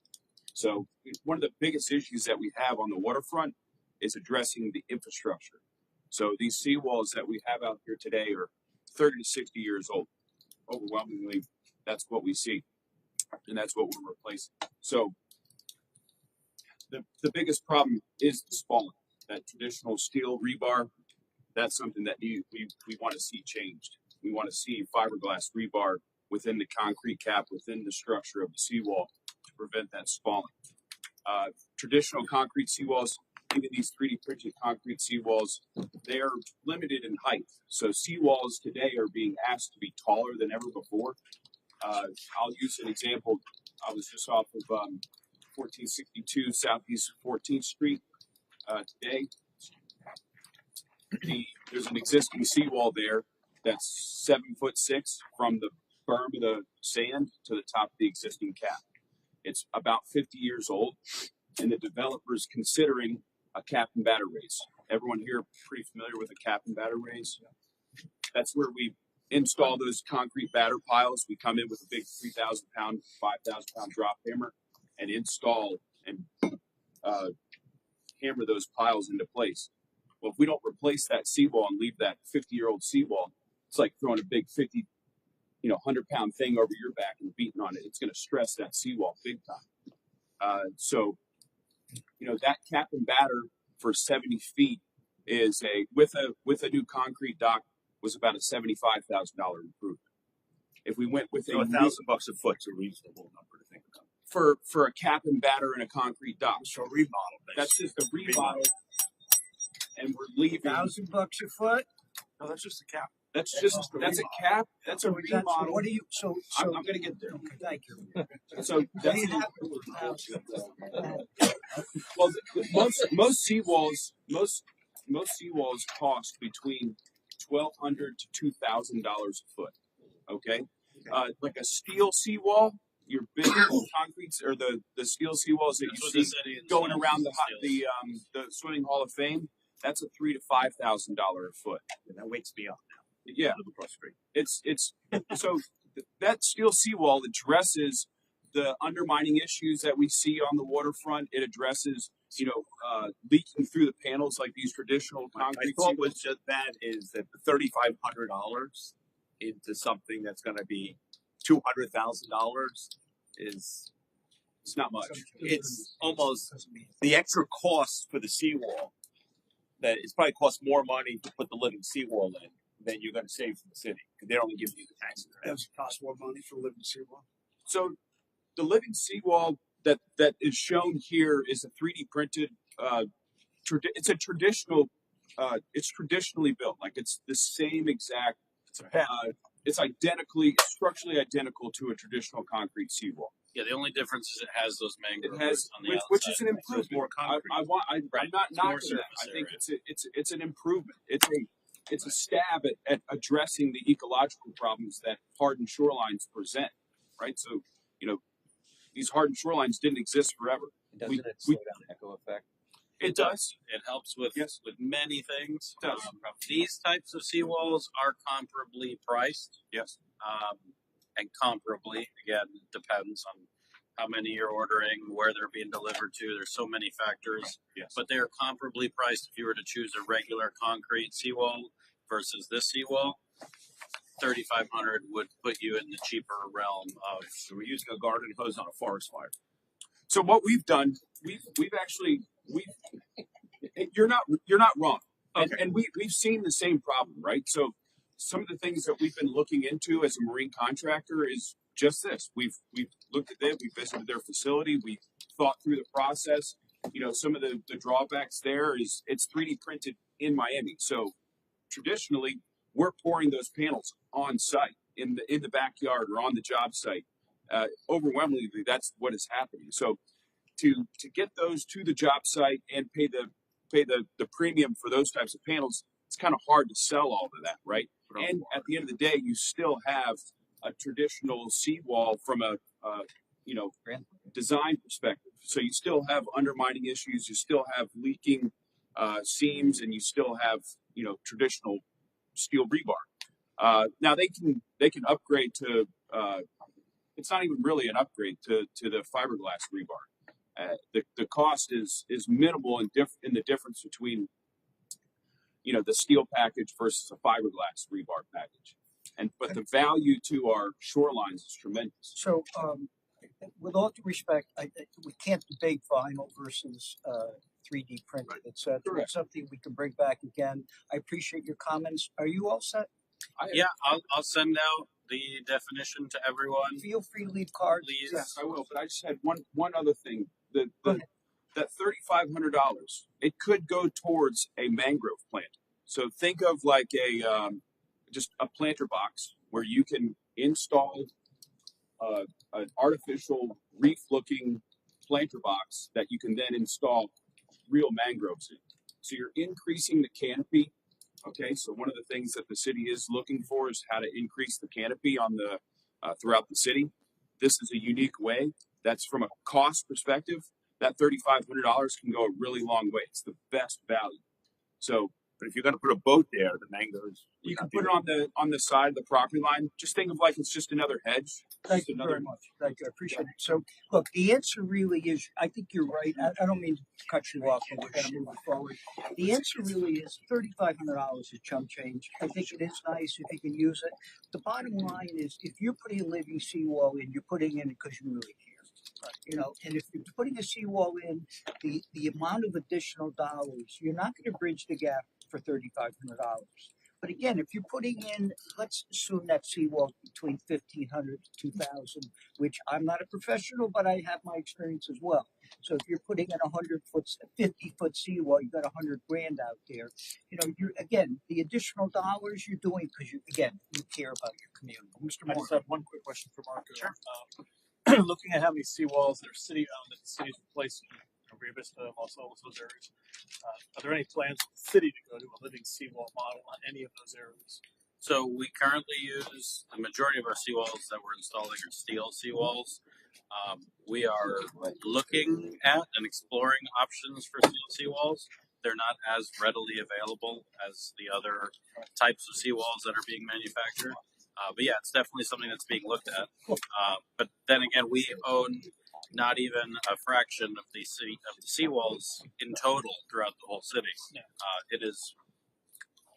So one of the biggest issues that we have on the waterfront is addressing the infrastructure. So these seawalls that we have out here today are 30 to 60 years old. Overwhelmingly, that's what we see, and that's what we're replacing. So the biggest problem is the spalling. That traditional steel rebar, that's something that we want to see changed. We want to see fiberglass rebar within the concrete cap, within the structure of the seawall to prevent that spalling. Traditional concrete seawalls, even these 3D printed concrete seawalls, they're limited in height. So seawalls today are being asked to be taller than ever before. I'll use an example. I was just off of 1462 Southeast 14th Street today. There's an existing seawall there that's 7'6" from the berm of the sand to the top of the existing cap. It's about 50 years old, and the developer's considering a cap and batter raise. Everyone here pretty familiar with a cap and batter raise? That's where we install those concrete batter piles. We come in with a big 3,000 pound, 5,000 pound drop hammer and install and hammer those piles into place. Well, if we don't replace that seawall and leave that 50-year-old seawall, it's like throwing a big 50, 100-pound thing over your back and beating on it. It's going to stress that seawall big time. So, that cap and batter for 70 feet is with a new concrete dock was about a $75,000 improvement. If we went with so $1,000 a foot's a reasonable number to think about for a cap and batter and a concrete dock. So remodel. That's just a remodel, and we're leaving $1,000 a foot. No, that's just a cap. That's a cap. That's a remodel. What do you? So I'm going to get there. Okay, thank you. So that's well, most seawalls cost between $1,200 to $2,000 a foot. Okay, like a steel seawall, your big concretes or the steel seawalls that you see going around the swimming Hall of Fame. That's a $3,000 to $5,000 a foot. And that wakes me up now. Yeah, it's so that steel seawall addresses the undermining issues that we see on the waterfront. It addresses, leaking through the panels like these traditional concrete. My thought was just that is that the $3,500 into something that's going to be $200,000 it's not much. It's almost the extra cost for the seawall. That it's probably cost more money to put the living seawall in than you're going to save from the city because they don't give you the tax credit. Does it cost more money for living seawall? So the living seawall that is shown here is a 3D printed. It's a traditional. It's traditionally built. Like it's the same exact. It's structurally identical to a traditional concrete seawall. Yeah, the only difference is it has those mangrove roots on the outside. Which is an improvement. So more concrete. I'm not knocking that. I think it's an improvement. It's a stab at addressing the ecological problems that hardened shorelines present. Right. So these hardened shorelines didn't exist forever. Doesn't it slow down echo effect? It does. It helps with many things. It does. These types of seawalls are comparably priced. Yes. And comparably, again, it depends on how many you're ordering, where they're being delivered to. There's so many factors. Yes. But they're comparably priced if you were to choose a regular concrete seawall versus this seawall. $3,500 would put you in the cheaper realm of. So we're using a garden hose on a forest fire. So what we've done, you're not wrong. Okay. And we've seen the same problem, right? So some of the things that we've been looking into as a marine contractor is just this. We've looked at it, we visited their facility, we thought through the process. Some of the drawbacks there is it's 3D printed in Miami. So traditionally we're pouring those panels on site in the backyard or on the job site. Overwhelmingly, that's what is happening. So to get those to the job site and pay the premium for those types of panels, it's kind of hard to sell all of that, right? And at the end of the day, you still have a traditional seawall from a design perspective. So you still have undermining issues, you still have leaking seams, and you still have traditional steel rebar. Now they can upgrade to. It's not even really an upgrade to the fiberglass rebar. The cost is minimal in the difference between the steel package versus a fiberglass rebar package, but the value to our shorelines is tremendous. So, with all due respect, we can't debate vinyl versus 3D printed, etc. It's something we can bring back again. I appreciate your comments. Are you all set? Yeah, I'll send out the definition to everyone. Feel free to leave cards. Please. Yes, I will. But I just had one other thing. That $3,500, it could go towards a mangrove plant. So think of like just a planter box where you can install an artificial reef-looking planter box that you can then install real mangroves in. So you're increasing the canopy. Okay, so one of the things that the city is looking for is how to increase the canopy on the throughout the city. This is a unique way. That's from a cost perspective. That $3,500 can go a really long way. It's the best value. So, but if you're going to put a boat there, the mangoes. You can put it on the side of the property line. Just think of like it's just another hedge. Thank you very much. Thank you. I appreciate it. So, look, the answer really is, I think you're right. I don't mean to cut you off, but we're going to move forward. The answer really is $3,500 is chump change. I think it is nice if you can use it. The bottom line is, if you're putting a living seawall in, you're putting in it because you really care. You know, and if you're putting a seawall in, the amount of additional dollars, you're not going to bridge the gap for $3,500. But again, if you're putting in, let's assume that seawall between 1,500 to 2,000, which I'm not a professional, but I have my experience as well. So if you're putting in 100-foot, 50-foot seawall, you got $100,000 out there. You know, you're again the additional dollars you're doing because you care about your community. Mr. I Moore. just have one quick question for Marco. Sure. Looking at how many seawalls that are city owned that the city's replacing, Rio Vista, Los Olas, those areas, are there any plans for the city to go to a living seawall model on any of those areas? So we currently use the majority of our seawalls that we're installing are steel seawalls. We are looking at and exploring options for steel seawalls. They're not as readily available as the other types of seawalls that are being manufactured. But yeah, it's definitely something that's being looked at. But then again, we own not even a fraction of the seawalls in total throughout the whole city. It is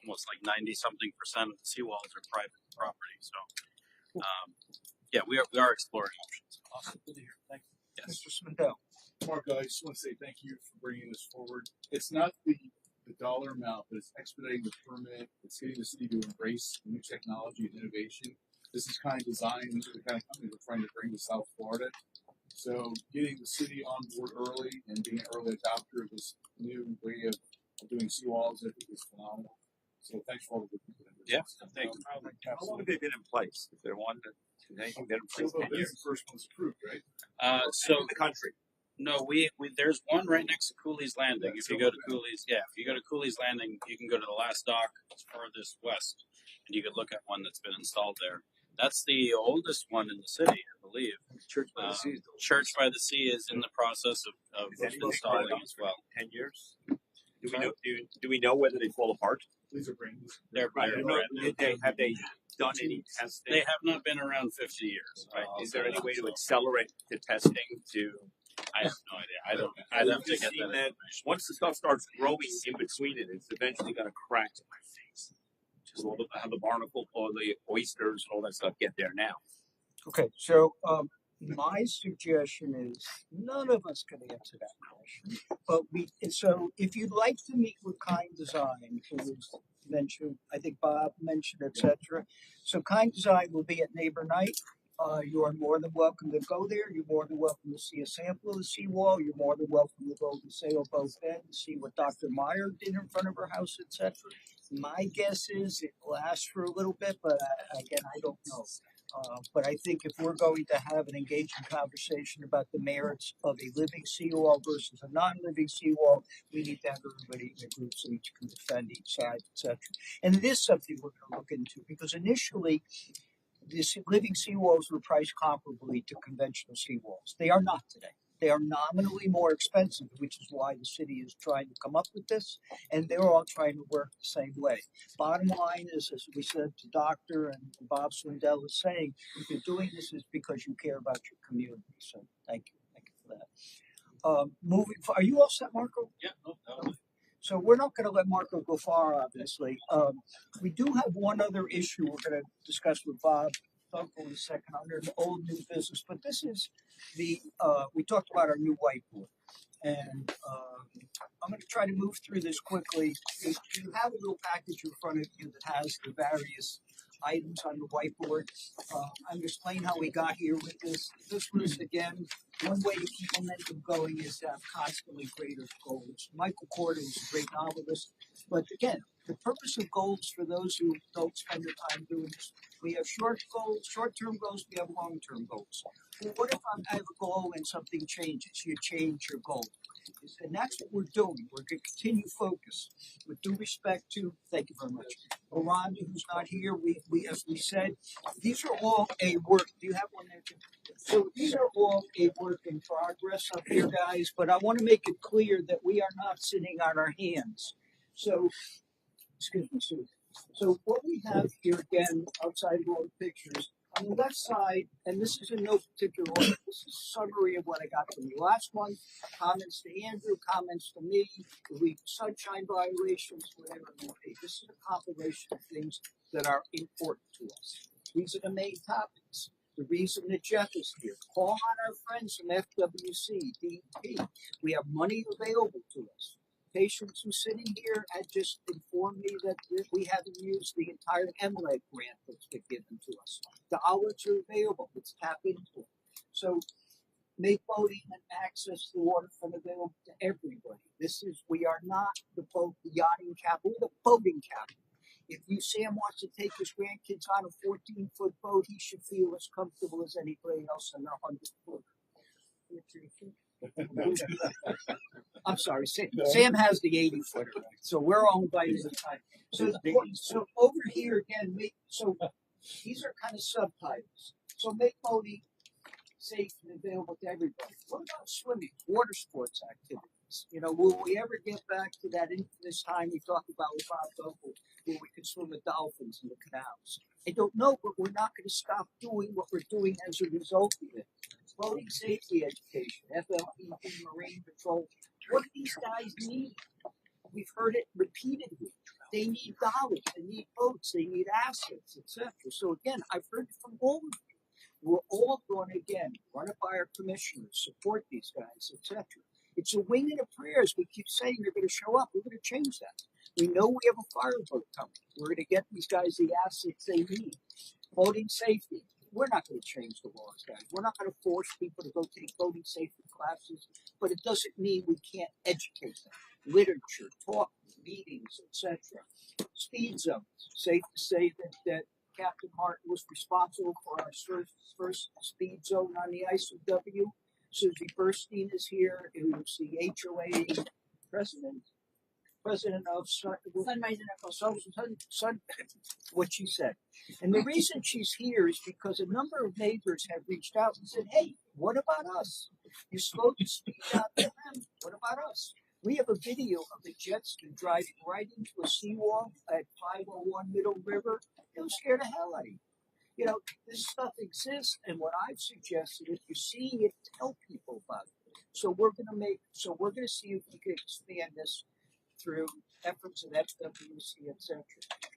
almost like 90-something% of the seawalls are private property. So yeah, we are exploring options. Awesome, good to hear. Thank you. Yes. Mr. Swindell. Marco, I just want to say thank you for bringing this forward. It's not the dollar amount, but it's expediting the permit. It's getting the city to embrace new technology and innovation. This is kind of designed into the kind of company we're trying to bring to South Florida. So getting the city on board early and being an early adopter of this new way of doing seawalls, I think is phenomenal. So thanks for all the good people. Yeah, thank you. How long have they been in place? If they're one that anything been in place 10 years? The first one's approved, right? So in the country. No, we there's one right next to Cooley's Landing. If you go to Cooley's, if you go to Cooley's Landing, you can go to the last dock furthest west, and you could look at one that's been installed there. That's the oldest one in the city, I believe. Church by the Sea. Church by the Sea is in the process of installing as well. 10 years. Do we know whether they fall apart? These are brand new. They're brand new. Have they done any testing? They have not been around 50 years. Right. Is there any way to accelerate the testing to? I have no idea. I'd have to get that. Once the stuff starts growing in between it, it's eventually going to crack in my face. Just how the barnacle or the oysters and all that stuff get there now. Okay, so my suggestion is none of us can answer that question, but so if you'd like to meet with Kind Design, who was mentioned, I think Bob mentioned, etc. So Kind Design will be at Neighbor Night. You are more than welcome to go there. You're more than welcome to see a sample of the seawall. You're more than welcome to go to Sailboat Bend and see what Dr. Meyer did in front of her house, etc. My guess is it lasts for a little bit, but again, I don't know. But I think if we're going to have an engaging conversation about the merits of a living seawall versus a non-living seawall, we need to have everybody in a group so each can defend each side, etc. And it is something we're going to look into because initially, these living seawalls were priced comparably to conventional seawalls. They are not today. They are nominally more expensive, which is why the city is trying to come up with this, and they're all trying to work the same way. Bottom line is, as we said to Dr. and Bob Swindell is saying, if you're doing this, it's because you care about your community. So thank you for that. Are you all set, Marco? Yeah. No. So we're not going to let Marco go far, obviously. We do have one other issue we're going to discuss with Bob Dunkel in a second under the old new business, but this is we talked about our new whiteboard. And I'm going to try to move through this quickly. You have a little package in front of you that has the various items on the whiteboard. I'm explaining how we got here with this. This was, again, one way to keep momentum going is to have constantly greater goals. Michael Corda is a great novelist, but again, the purpose of goals for those who don't spend their time doing this, we have short-term goals, we have long-term goals. Well, what if I have a goal and something changes? You change your goal. And that's what we're doing. We're going to continue focus. With due respect to, thank you very much, Rhonda, who's not here, we as we said, these are all a work. Do you have one there too? So these are all a work in progress up here, guys. But I want to make it clear that we are not sitting on our hands. So, excuse me, Sue. So what we have here again, outside of all the pictures, on the left side, and this is in no particular order, this is a summary of what I got from you last month, comments to Andrew, comments to me, the sunshine violations, whatever it may be. This is a compilation of things that are important to us. These are the main topics. The reason that Jeff is here. Call on our friends from FWC, DEP. We have money available to us. Patients who sitting here had just informed me that we haven't used the entire MLEG grant that's been given to us. The hours are available. Let's tap into it. So make boating and access to waterfront available to everybody. We are not the yachting capital, we're the boating capital. If Sam wants to take his grandkids on a 14-foot boat, he should feel as comfortable as anybody else on a 100-foot. I'm sorry, Sam has the 80-footer, so we're owned by the time. So over here again, so these are kind of subtitles. So make boating safe and available to everybody. What about swimming, water sports activities? Will we ever get back to that infamous time we talked about with Bob Vogel, where we could swim with dolphins in the canals? I don't know, but we're not going to stop doing what we're doing as a result of it. Boating safety education, FLEP, Marine Patrol. What do these guys need? We've heard it repeatedly. They need dollars, they need boats, they need assets, etc. So again, I've heard it from all of you. We're all going to, again, run it by our commissioners, support these guys, etc. It's a wing and a prayers. We keep saying they're going to show up. We're going to change that. We know we have a fireboat coming. We're going to get these guys the assets they need. Boating safety. We're not going to change the laws, guys. We're not going to force people to go take boating safety classes, but it doesn't mean we can't educate them. Literature, talk, meetings, etc. Speed zones. Safe to say that Captain Martin was responsible for our first speed zone on the ICW. Susie Burstein is here, who's the HOA president of Sun, what she said. And the reason she's here is because a number of neighbors have reached out and said, hey, what about us? You spoke to speak out to them. What about us? We have a video of the jet ski driving right into a seawall at 501 Middle River. It will scare the hell out of you. This stuff exists, and what I've suggested, if you're seeing it, tell people about it. So we're going to see if we can expand this through efforts of FWC, etc.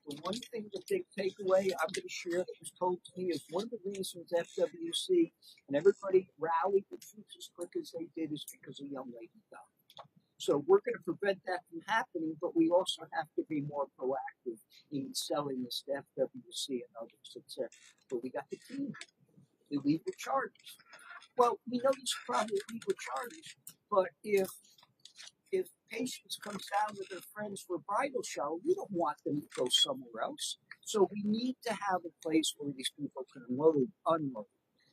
The one thing, the big takeaway I'm going to share that was told to me is one of the reasons FWC and everybody rallied the troops as quick as they did is because a young lady died. So we're going to prevent that from happening, but we also have to be more proactive in selling this to FWC and others, etc. But we got the team, illegal charges. Well, we know these are probably illegal charges, but if patients comes down with their friends for bridal shower, we don't want them to go somewhere else. So we need to have a place where these people can unload.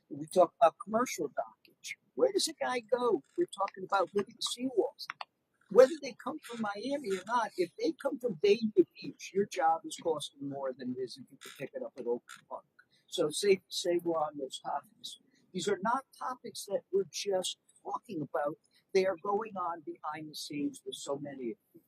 We talk about commercial dockage. Where does a guy go? We're talking about living seawalls. Whether they come from Miami or not, if they come from Dayton Beach, your job is costing more than it is if you could pick it up at Oak Park. So safe to say we're on those topics. These are not topics that we're just talking about. They are going on behind the scenes with so many of them.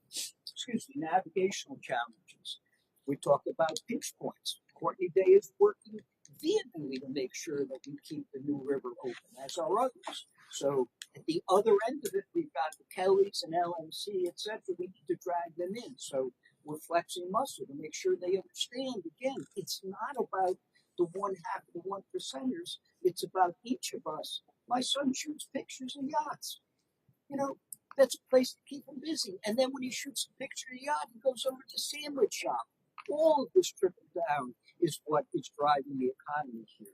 Navigational challenges. We talked about pinch points. Courtney Day is working vehemently to make sure that we keep the New River open, as are others. So at the other end of it, we've got the Kellys and LMC, etc. We need to drag them in. So we're flexing muscle to make sure they understand. Again, it's not about the one half of the 1%ers. It's about each of us. My son shoots pictures of yachts. That's a place to keep him busy. And then when he shoots a picture of a yacht, he goes over to the sandwich shop. All of this trickle down is what is driving the economy here.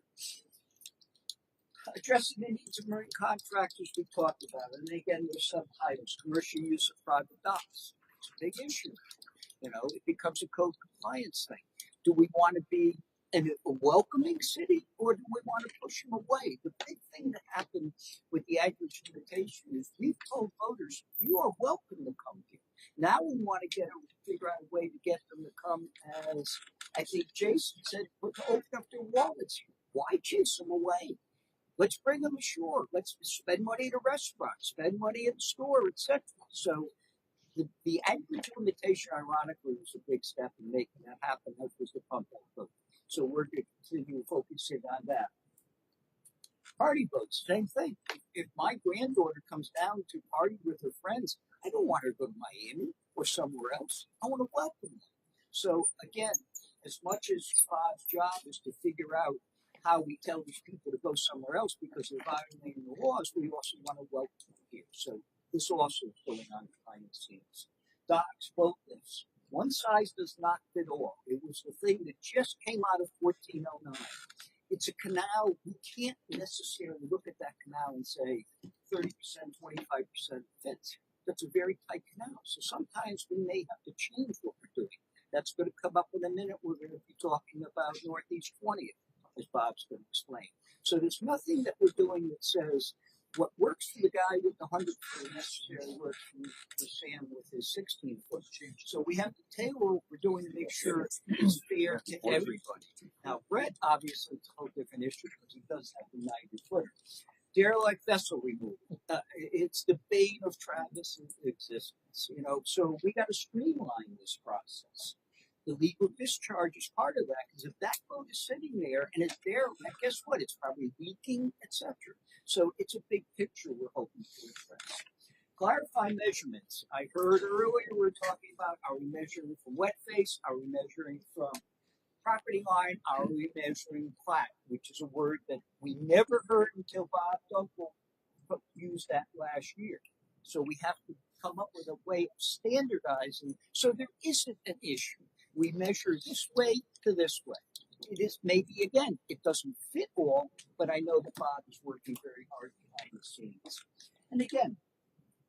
Addressing the needs of marine contractors, we talked about it. And again, there's subtitles. Commercial use of private docks. It's a big issue. It becomes a code compliance thing. Do we want to be and a welcoming city, or do we want to push them away? The big thing that happened with the acreage limitation is we've told voters, you are welcome to come here. Now we want to get them to figure out a way to get them to come, as I think Jason said, to open up their wallets. Why chase them away? Let's bring them ashore. Let's spend money at a restaurant, spend money at the store, etc. So the acreage limitation, ironically, was a big step in making that happen, as was the pump out vote. So we're going to continue focusing on that. Party boats, same thing. If my granddaughter comes down to party with her friends, I don't want her to go to Miami or somewhere else. I want to welcome them. So again, as much as Bob's job is to figure out how we tell these people to go somewhere else because they're violating the laws, we also want to welcome them here. So this also is going on behind the scenes. Docks, boat lifts. One size does not fit all. It was the thing that just came out of 1409. It's a canal. We can't necessarily look at that canal and say 30%, 25% fits. That's a very tight canal. So sometimes we may have to change what we're doing. That's going to come up in a minute. We're going to be talking about Northeast 20th, as Bob's going to explain. So there's nothing that we're doing that says what works for the guy with the 100-foot necessarily works for Sam with his 16-foot. So we have to tailor what we're doing to make sure it's fair to everybody. Now, Brett obviously is a whole different issue because he does have the 90-footer. Derelict vessel removal. It's the bane of Travis's existence, you know. So we got to streamline this process. The legal discharge is part of that, because if that boat is sitting there and it's there, guess what? It's probably leaking, etc. So it's a big picture we're hoping to address. Clarify measurements. I heard earlier we were talking about, are we measuring from wet face? Are we measuring from property line? Are we measuring plat, which is a word that we never heard until Bob Dunkel used that last year. So we have to come up with a way of standardizing so there isn't an issue. We measure this way to this way. It is maybe, again, it doesn't fit all, but I know that Bob is working very hard behind the scenes. And again,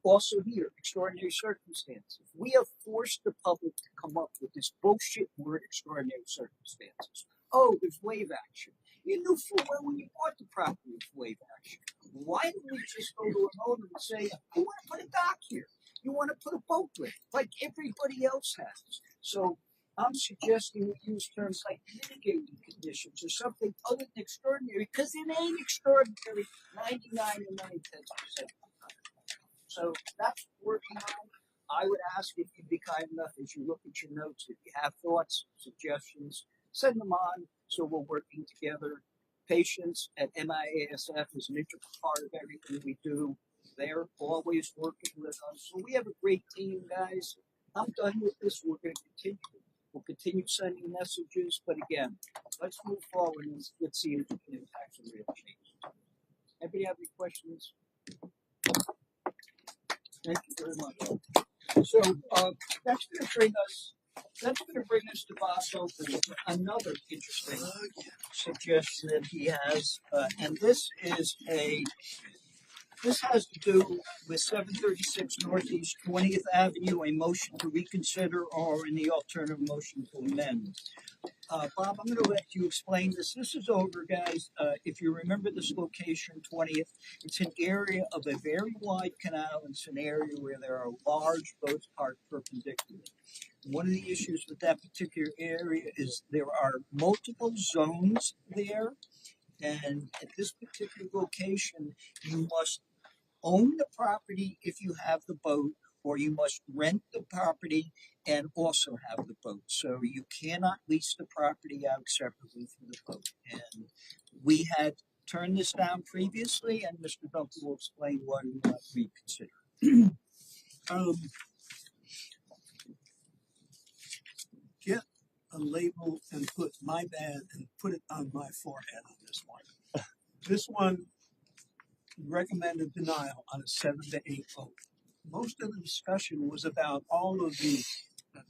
also here, extraordinary circumstances. We have forced the public to come up with this bullshit word, extraordinary circumstances. Oh, there's wave action. You knew full well when you bought the property of wave action. Why don't we just go to an owner and say, you want to put a dock here? You want to put a boat lift, like everybody else has. So I'm suggesting we use terms like mitigating conditions or something other than extraordinary, because it ain't extraordinary 99 and 9/10% of the time. So that's what we're working on. I would ask if you'd be kind enough as you look at your notes, if you have thoughts, suggestions, send them on so we're working together. Patients at MIASF is an integral part of everything we do. They're always working with us. So we have a great team, guys. I'm done with this. We're going to continue. We'll continue sending messages. But again, let's move forward and let's see if we can impact some real change. Anybody have any questions? Thank you very much. So that's going to bring us to Bob Dunkel, another interesting suggestion that he has, and this has to do with 736 Northeast 20th Avenue, a motion to reconsider or in the alternative motion to amend. Bob, I'm going to let you explain this. This is over, guys. If you remember this location, 20th, it's an area of a very wide canal. It's an area where there are large boats parked perpendicular. One of the issues with that particular area is there are multiple zones there. And at this particular location, you must own the property if you have the boat, or you must rent the property and also have the boat. So you cannot lease the property out separately from the boat. And we had turned this down previously, and Mr. Dunkel will explain why we want to reconsider. Get a label and put my bad and put it on my forehead on this one. This one recommended denial on a 7-8 vote. Most of the discussion was about all of the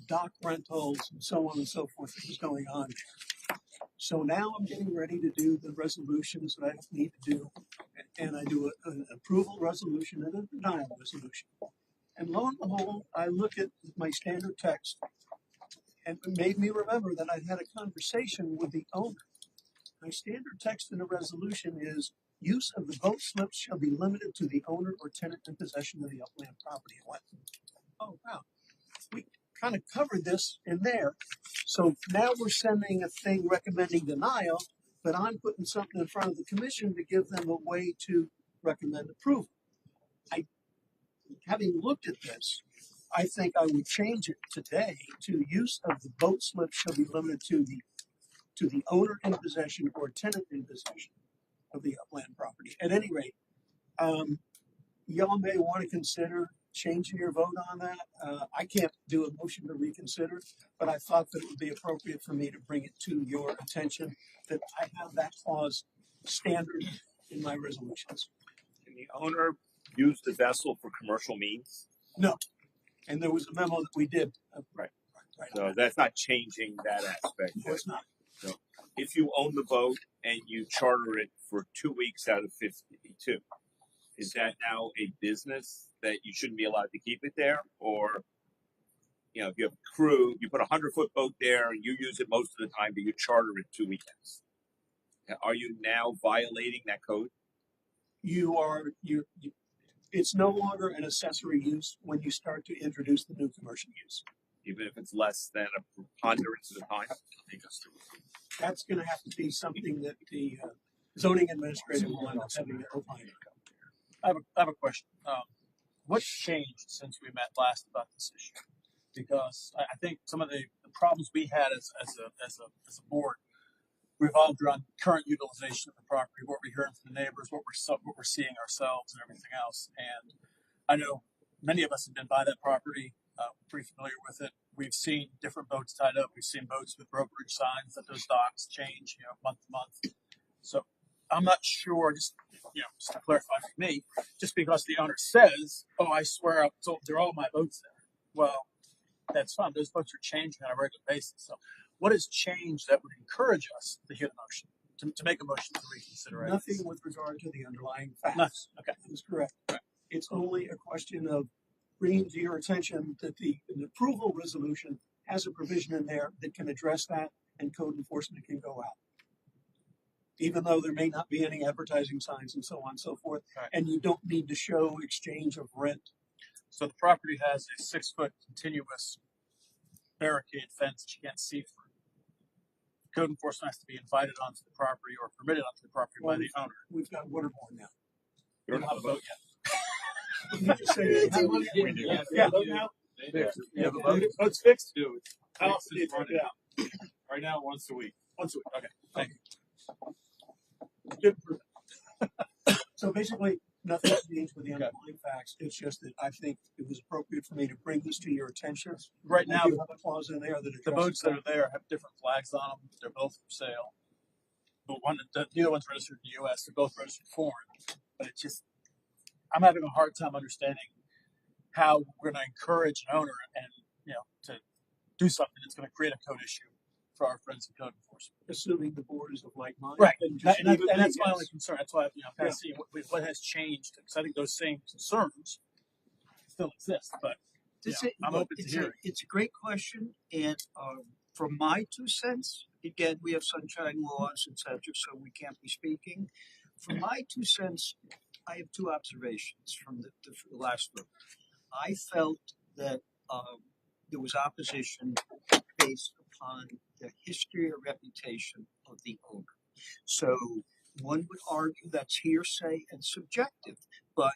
dock rentals and so on and so forth that was going on there. So now I'm getting ready to do the resolutions that I need to do, and I do an approval resolution and a denial resolution. And lo and behold, I look at my standard text, And it made me remember that I'd had a conversation with the owner. My standard text in the resolution is use of the boat slips shall be limited to the owner or tenant in possession of the upland property. I went, oh wow, we kind of covered this in there. So now we're sending a thing recommending denial, but I'm putting something in front of the commission to give them a way to recommend approval. Having looked at this, I think I would change it today to use of the boat slip shall be limited to the owner in possession or tenant in possession of the upland property. At any rate, y'all may want to consider changing your vote on that. I can't do a motion to reconsider, but I thought that it would be appropriate for me to bring it to your attention that I have that clause standard in my resolutions. Can the owner use the vessel for commercial means? No, and there was a memo that we did. Right. So that's not changing that aspect. No, it's not. So if you own the boat and you charter it for 2 weeks out of 52, is that now a business that you shouldn't be allowed to keep it there? Or, you know, if you have a crew, you put a 100-foot boat there and you use it most of the time, but you charter it 2 weekends. Are you now violating that code? It's no longer an accessory use when you start to introduce the new commercial use. Even if it's less than a preponderance of the time? That's going to have to be something that the zoning administrator will end up having to opine on. I have a question. What's changed since we met last about this issue? Because I think some of the problems we had as a board revolved around current utilization of the property, what we're hearing from the neighbors, what we're seeing ourselves, and everything else. And I know many of us have been by that property, pretty familiar with it. We've seen different boats tied up. We've seen boats with brokerage signs that those docks change, month to month. So I'm not sure, just to clarify for me, just because the owner says, oh, I swear they're all my boats there. Well, that's fine. Those boats are changing on a regular basis. So what has changed that would encourage us to hit a motion, to make a motion to reconsider? Nothing with regard to the underlying facts. Nothing. Okay. That's correct. Right. It's only a question of bringing to your attention that the approval resolution has a provision in there that can address that and code enforcement can go out. Even though there may not be any advertising signs and so on and so forth, right. And you don't need to show exchange of rent. So the property has a 6-foot continuous barricade fence that you can't see through. Code enforcement has to be invited onto the property or permitted onto the property by the owner. We've got waterborne now. We don't have a boat yet. You just say you have one? We do. Yeah. You have a boat? Boat's fixed? Do it. How else do you run it out? Right now, once a week. Once a week. Okay. Thank you. Good. So basically, nothing changed with the underlying facts. It's just that I think it was appropriate for me to bring this to your attention. Right now, you have a clause in there that the boats that are there have different flags on them. They're both for sale. But the other one's registered in the U.S. They're both registered foreign. But it's just, I'm having a hard time understanding how we're going to encourage an owner and to do something that's going to create a code issue for our friends in code enforcement. Assuming the board is of like mind. Right. And that's my only concern. That's why I'm kind of seeing what has changed. Because I think those same concerns still exist. But I'm open to hearing. It's a great question. And from my 2 cents, again, we have sunshine laws, etc., so we can't be speaking. From my 2 cents, I have 2 observations from the last vote. I felt that there was opposition based upon the history or reputation of the owner. So one would argue that's hearsay and subjective. But,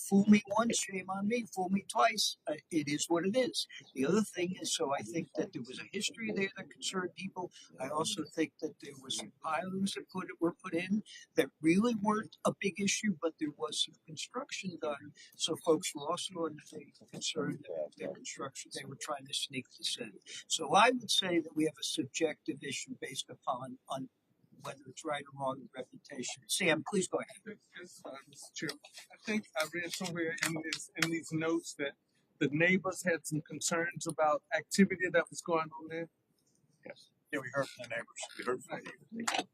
fool me once, shame on me. Fool me twice, it is what it is. The other thing is, so I think that there was a history there that concerned people. I also think that there was some pilings that were put in that really weren't a big issue, but there was some construction done. So folks were also concerned that their construction, they were trying to sneak this in. So I would say that we have a subjective issue based upon whether it's right or wrong with reputation. Sam, please go ahead. Yes, Mr. Chair. I think I read somewhere in these notes that the neighbors had some concerns about activity that was going on there. Yes. Yeah, we heard from the neighbors. We heard from the neighbors.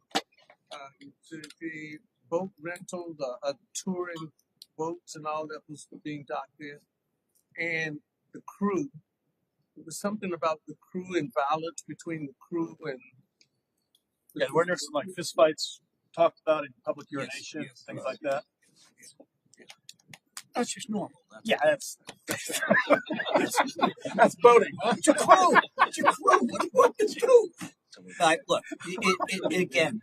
The boat rental, the touring boats and all that was being docked there, and the crew It was something about the crew and violence between the crew and Yeah, weren't there some like fistfights talked about in public Yes, urination, yes, things like that? That's just normal. Yeah, that's that's boating. Huh? It's a crew. It's a crew. What do you want to do? Look, again,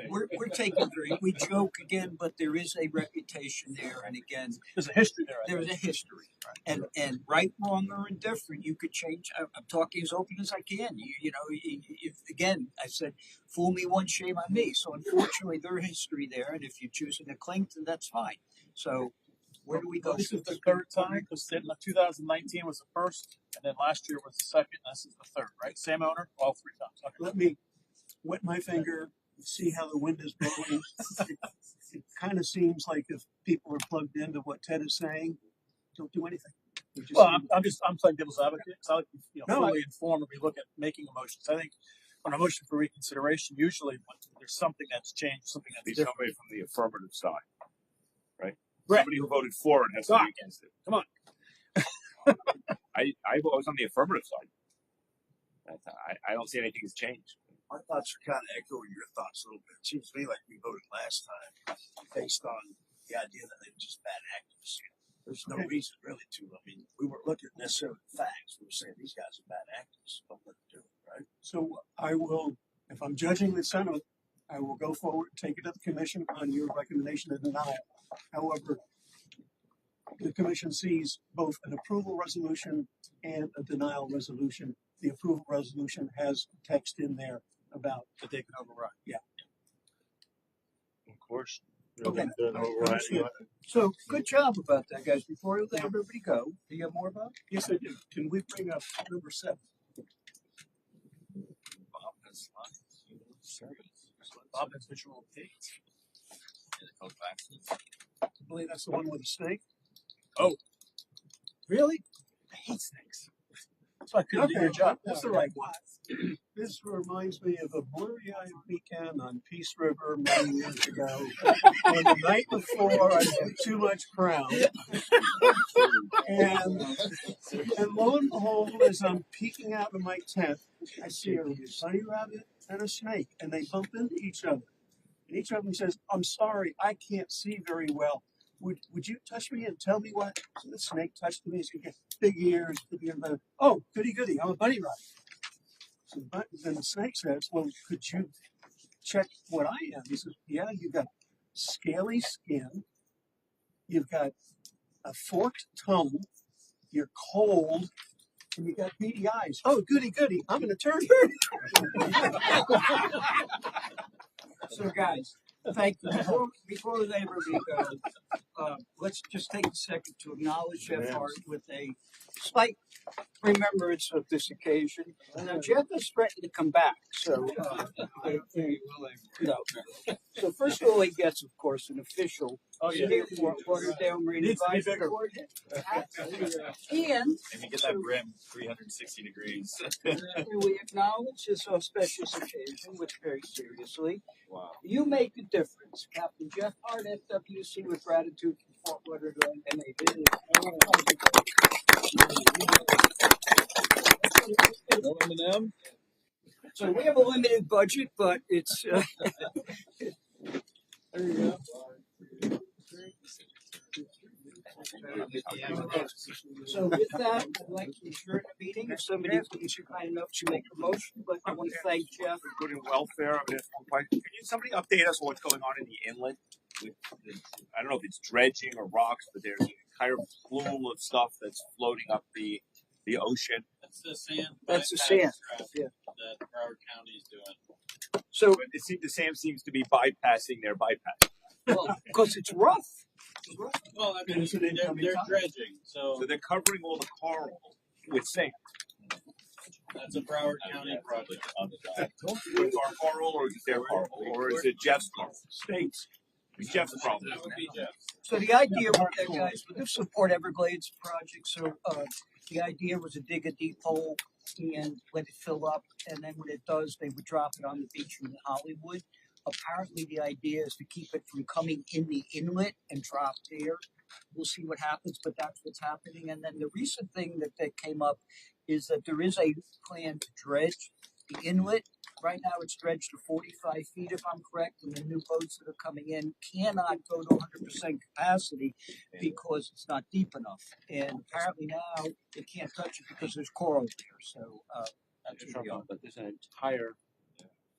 we're taking we joke again, but there is a reputation there, and again, There's a history there. there is a history, and right, wrong, or indifferent, you could change. I'm talking as open as I can. If again, I said, fool me once, shame on me. So unfortunately, there's history there, and if you're choosing to cling to, that's fine. So where do we go? This is the third time because 2019 was the first, and then last year was the second. And this is the third, right? Same owner, all 3 times. Okay. Let me wet my finger, see how the wind is blowing. It kind of seems like if people are plugged into what Ted is saying, don't do anything. Well, I'm playing devil's advocate because I like to No, fully inform when we look at making a motion. So I think on a motion for reconsideration, usually when there's something that's changed, something that's Be different. somebody from the affirmative side, right? Right. Somebody who voted for it has to be against it. Come on. I was on the affirmative side. I don't see anything has changed. My thoughts are kind of echoing your thoughts a little bit. It seems to me like we voted last time based on the idea that they were just bad actors. There's no reason really to. I mean, we weren't looking at necessarily the facts. We were saying these guys are bad actors. Don't let them do it, right? So I will, if I'm judging the sentiment, I will go forward, take it to the commission on your recommendation of denial. However, the commission sees both an approval resolution and a denial resolution. The approval resolution has text in there about that they can override. Yeah. Of course. Okay. So good job about that, guys. Before we let everybody go, do you have more about it? Yes, I do. Can we bring up number 7? Bob has visual aids. I believe that's the one with the snake. Oh, really? I hate snakes. So I couldn't do your job. That's the right one. This reminds me of a blurry-eyed weekend on Peace River many years ago. And the night before, I had too much crown. And lo and behold, as I'm peeking out of my tent, I see a bunny rabbit and a snake, and they bump into each other. And each of them says, "I'm sorry, I can't see very well. Would you touch me and tell me what?" So the snake touched me. He's got big ears, big ears. Oh, goody, I'm a bunny rabbit. So then the snake says, "Well, could you check what I am?" He says, "Yeah, you've got scaly skin, you've got a forked tongue, you're cold, and you got beady eyes." "Oh, goody, I'm an attorney." So, guys, thank you. Before we let everybody go, let's just take a second to acknowledge Jeff Hart with a slight remembrance of this occasion. Now, Jeff is threatened to come back, so no. So first of all, he gets, of course, an official Lauderdale Marine Advisory Board. And Maybe get that brim 360 degrees. we acknowledge this auspicious occasion, which very seriously. Wow. You make a difference. Captain Jeff Hart, FWC, with gratitude for Fort Lauderdale MAB. So we have a limited budget, but it's. There you go. So with that, I'd like to adjourn the meeting. If somebody is kind enough to make a motion, but I want to thank Jeff. Good in welfare. Can somebody update us on what's going on in the inlet? I don't know if it's dredging or rocks, but there's a kind of plume of stuff that's floating up the ocean. That's the sand. That's the sand. Yeah. That Broward County is doing. So the sand seems to be bypassing their bypass. Well, because it's rough. Well, I mean, they're dredging, so they're covering all the coral with sand. That's a Broward County project. With our coral, or is it their coral, or is it Jeff's coral? States. It's Jeff's problem. That would be Jeff's. So the idea with that, guys, we do support Everglades project. So the idea was to dig a deep hole and let it fill up, and then when it does, they would drop it on the beach in Hollywood. Apparently, the idea is to keep it from coming in the inlet and drop there. We'll see what happens, but that's what's happening. And then the recent thing that came up is that there is a plan to dredge the inlet. Right now, it's dredged to 45 feet, if I'm correct, and the new boats that are coming in cannot go to 100% capacity because it's not deep enough. And apparently now they can't touch it because there's coral there. So that's what we are. But there's an entire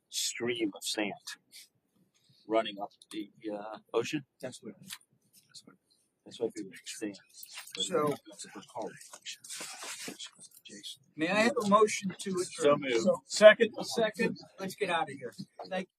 stream of sand running up the ocean. That's what. That's what people understand. So, may I have a motion to adjourn? So moved. Second. Let's get out of here. Thank you.